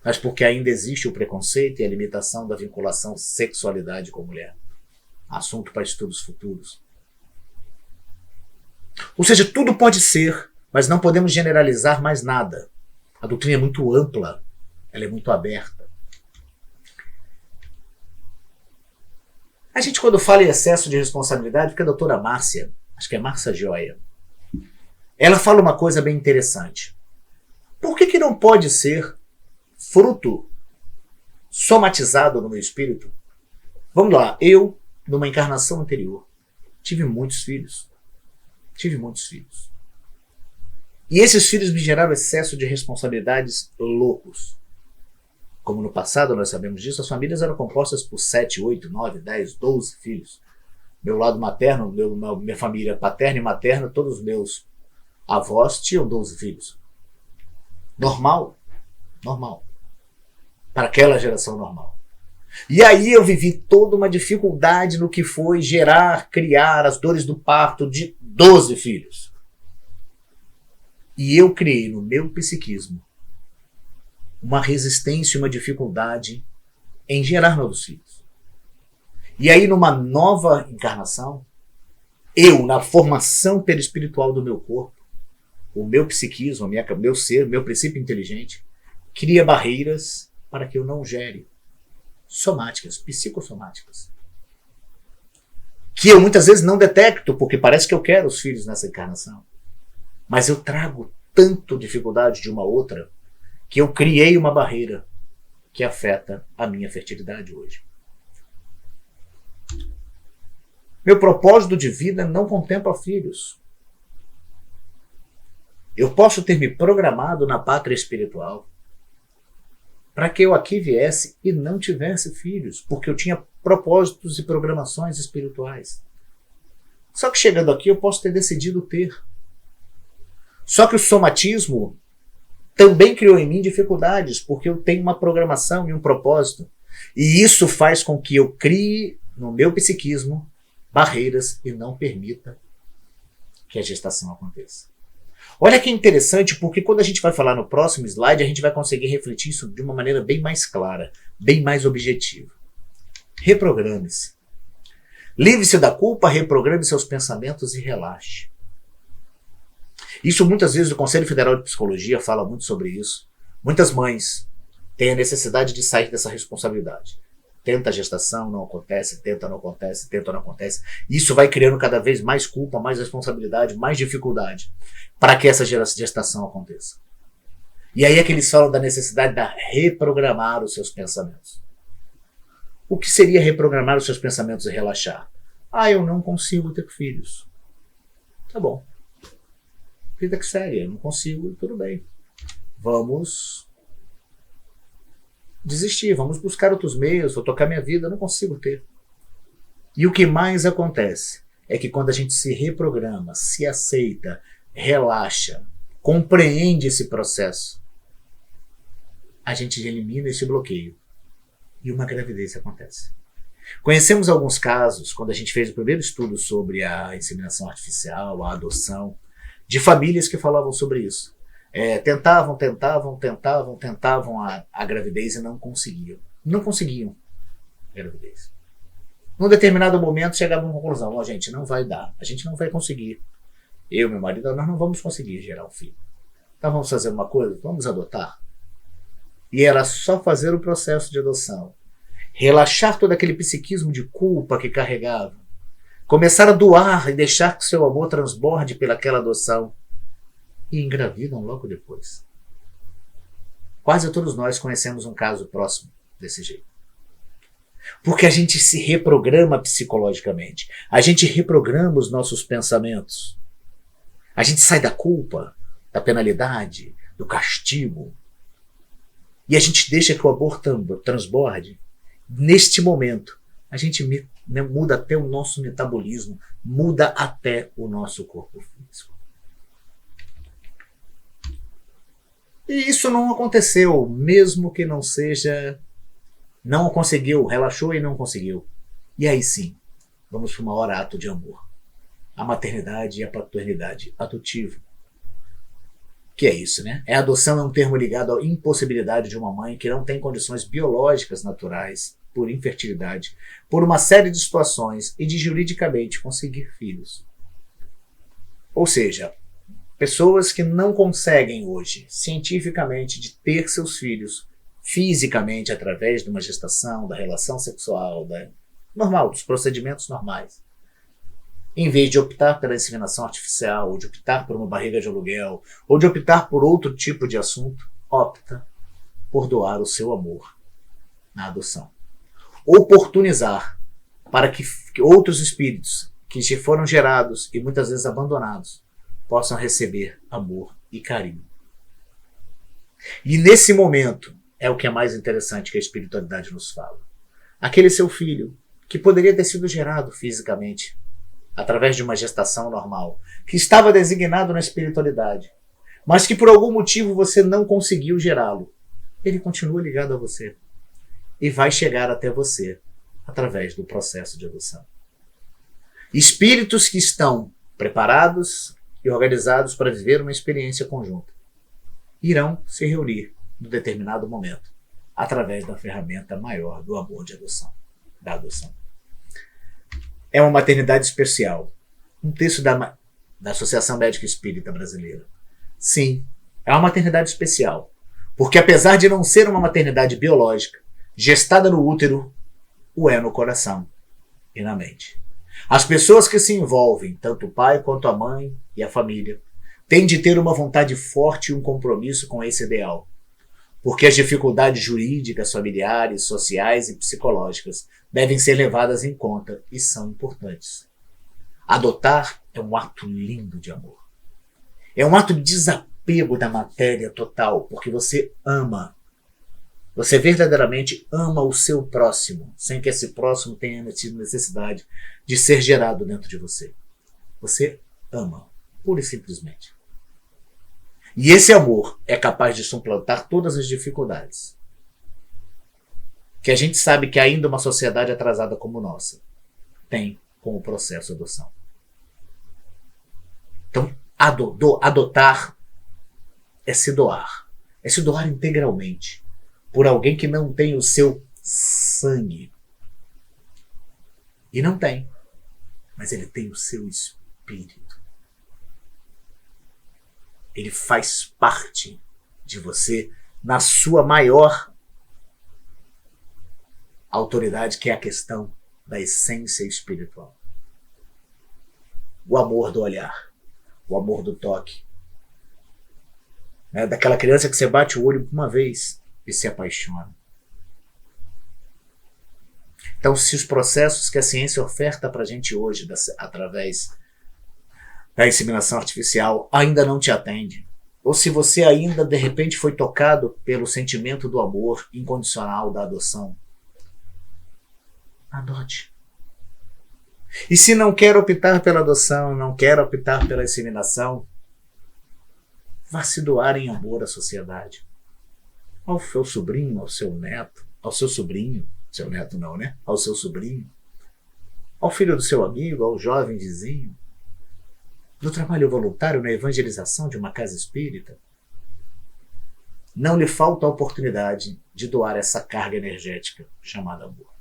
Mas porque ainda existe o preconceito e a limitação da vinculação sexualidade com mulher. Assunto para estudos futuros. Ou seja, tudo pode ser, mas não podemos generalizar mais nada. A doutrina é muito ampla, ela é muito aberta. A gente, quando fala em excesso de responsabilidade, porque a doutora Márcia, acho que é Márcia Joia, ela fala uma coisa bem interessante. Por que não pode ser fruto somatizado no meu espírito? Vamos lá, eu, numa encarnação anterior, tive muitos filhos. E esses filhos me geraram excesso de responsabilidades loucos. Como no passado nós sabemos disso, as famílias eram compostas por 7, 8, 9, 10, 12 filhos. Meu lado materno, minha família paterna e materna, todos os meus avós tinham 12 filhos. Normal. Para aquela geração normal. E aí eu vivi toda uma dificuldade no que foi criar as dores do parto de 12 filhos. E eu criei no meu psiquismo uma resistência e uma dificuldade em gerar novos filhos. E aí numa nova encarnação, eu, na formação perispiritual do meu corpo, o meu psiquismo, meu ser, meu princípio inteligente, cria barreiras para que eu não gere somáticas, psicossomáticas. Que eu muitas vezes não detecto, porque parece que eu quero os filhos nessa encarnação. Mas eu trago tanto dificuldade de uma outra, que eu criei uma barreira que afeta a minha fertilidade hoje. Meu propósito de vida não contempla filhos. Eu posso ter me programado na pátria espiritual para que eu aqui viesse e não tivesse filhos, porque eu tinha propósitos e programações espirituais. Só que chegando aqui eu posso ter decidido ter. Só que o somatismo também criou em mim dificuldades, porque eu tenho uma programação e um propósito. E isso faz com que eu crie no meu psiquismo barreiras e não permita que a gestação aconteça. Olha que interessante, porque quando a gente vai falar no próximo slide, a gente vai conseguir refletir isso de uma maneira bem mais clara, bem mais objetiva. Reprograme-se. Livre-se da culpa, reprograme seus pensamentos e relaxe. Isso muitas vezes o Conselho Federal de Psicologia fala muito sobre isso. Muitas mães têm a necessidade de sair dessa responsabilidade. Tenta a gestação, não acontece, tenta, não acontece, tenta, não acontece. Isso vai criando cada vez mais culpa, mais responsabilidade, mais dificuldade para que essa gestação aconteça. E aí é que eles falam da necessidade de reprogramar os seus pensamentos. O que seria reprogramar os seus pensamentos e relaxar? Eu não consigo ter filhos. Tá bom. Vida que segue, eu não consigo, tudo bem. Vamos desistir, vamos buscar outros meios, vou tocar minha vida, eu não consigo ter. E o que mais acontece é que quando a gente se reprograma, se aceita, relaxa, compreende esse processo, a gente elimina esse bloqueio e uma gravidez acontece. Conhecemos alguns casos, quando a gente fez o primeiro estudo sobre a inseminação artificial, a adoção, de famílias que falavam sobre isso. Tentavam a gravidez e não conseguiam. Não conseguiam a gravidez. Num determinado momento chegavam a uma conclusão: gente, não vai dar, a gente não vai conseguir. Eu e meu marido, nós não vamos conseguir gerar um filho. Então vamos fazer uma coisa, vamos adotar. E era só fazer o processo de adoção, relaxar todo aquele psiquismo de culpa que carregava, começar a doar e deixar que seu amor transborde pelaquela adoção, e engravidam logo depois. Quase todos nós conhecemos um caso próximo desse jeito. Porque a gente se reprograma psicologicamente, a gente reprograma os nossos pensamentos, a gente sai da culpa, da penalidade, do castigo, e a gente deixa que o amor transborde. Neste momento, a gente muda até o nosso metabolismo, muda até o nosso corpo físico. E isso não aconteceu, mesmo que não seja, não conseguiu, relaxou e não conseguiu. E aí sim, vamos para o maior ato de amor. A maternidade e a paternidade adotiva. Que é isso, né? A adoção é um termo ligado à impossibilidade de uma mãe que não tem condições biológicas naturais, por infertilidade, por uma série de situações e de juridicamente conseguir filhos. Ou seja, pessoas que não conseguem hoje, cientificamente, de ter seus filhos fisicamente através de uma gestação, da relação sexual, normal, dos procedimentos normais. Em vez de optar pela inseminação artificial, ou de optar por uma barriga de aluguel, ou de optar por outro tipo de assunto, opta por doar o seu amor na adoção. Oportunizar para que outros espíritos que já foram gerados e muitas vezes abandonados possam receber amor e carinho. E nesse momento é o que é mais interessante que a espiritualidade nos fala. Aquele seu filho que poderia ter sido gerado fisicamente através de uma gestação normal, que estava designado na espiritualidade, mas que por algum motivo você não conseguiu gerá-lo, ele continua ligado a você e vai chegar até você através do processo de adoção. Espíritos que estão preparados e organizados para viver uma experiência conjunta irão se reunir em determinado momento através da ferramenta maior do amor de adoção, da adoção. É uma maternidade especial. Um texto da Associação Médica Espírita Brasileira. Sim, é uma maternidade especial. Porque apesar de não ser uma maternidade biológica, gestada no útero, o é no coração e na mente. As pessoas que se envolvem, tanto o pai quanto a mãe e a família, têm de ter uma vontade forte e um compromisso com esse ideal. Porque as dificuldades jurídicas, familiares, sociais e psicológicas devem ser levadas em conta e são importantes. Adotar é um ato lindo de amor. É um ato de desapego da matéria total, porque você ama. Você verdadeiramente ama o seu próximo, sem que esse próximo tenha tido necessidade de ser gerado dentro de você. Você ama, pura e simplesmente. E esse amor é capaz de suplantar todas as dificuldades. Que a gente sabe que ainda uma sociedade atrasada como nossa tem com o processo de adoção. Então, adotar é se doar. É se doar integralmente por alguém que não tem o seu sangue. E não tem. mas ele tem o seu espírito. Ele faz parte de você na sua maior autoridade, que é a questão da essência espiritual. O amor do olhar, o amor do toque. Daquela criança que você bate o olho uma vez e se apaixona. Então, se os processos que a ciência oferta para a gente hoje, através da inseminação artificial, ainda não te atende, ou se você ainda, de repente, foi tocado pelo sentimento do amor incondicional da adoção, adote. E se não quer optar pela adoção, não quer optar pela inseminação, vá se doar em amor à sociedade. Ao seu sobrinho, ao seu neto, ao seu sobrinho, seu neto não, né? Ao seu sobrinho, ao filho do seu amigo, ao jovem vizinho, no trabalho voluntário, na evangelização de uma casa espírita. Não lhe falta a oportunidade de doar essa carga energética chamada amor.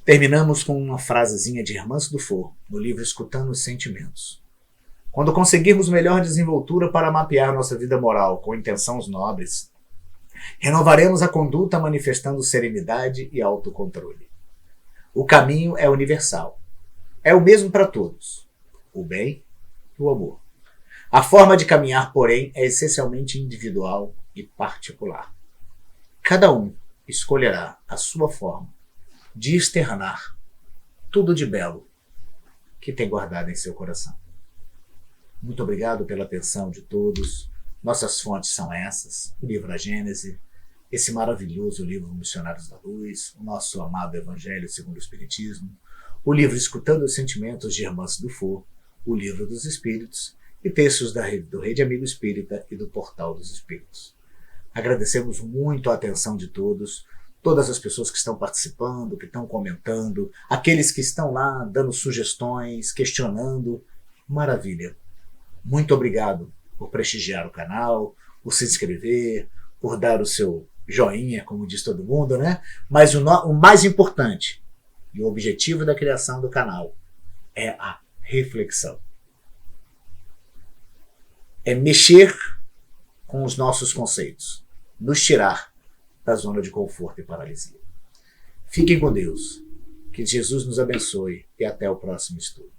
Terminamos com uma frasezinha de Hermance Dufour, no livro Escutando os Sentimentos. Quando conseguirmos melhor desenvoltura para mapear nossa vida moral com intenções nobres, renovaremos a conduta manifestando serenidade e autocontrole. O caminho é universal. É o mesmo para todos. O bem e o amor. A forma de caminhar, porém, é essencialmente individual e particular. Cada um escolherá a sua forma de externar tudo de belo que tem guardado em seu coração. Muito obrigado pela atenção de todos. Nossas fontes são essas: o livro A Gênese, esse maravilhoso livro Missionários da Luz, o nosso amado Evangelho segundo o Espiritismo, o livro Escutando os Sentimentos de Hermance Dufour, o Livro dos Espíritos e textos do Rede Amigo Espírita e do Portal dos Espíritos. Agradecemos muito a atenção de todos, todas as pessoas que estão participando, que estão comentando, aqueles que estão lá dando sugestões, questionando. Maravilha! Muito obrigado por prestigiar o canal, por se inscrever, por dar o seu joinha, como diz todo mundo, né? Mas o mais importante e o objetivo da criação do canal é a reflexão. É mexer com os nossos conceitos, nos tirar da zona de conforto e paralisia. Fiquem com Deus, que Jesus nos abençoe e até o próximo estudo.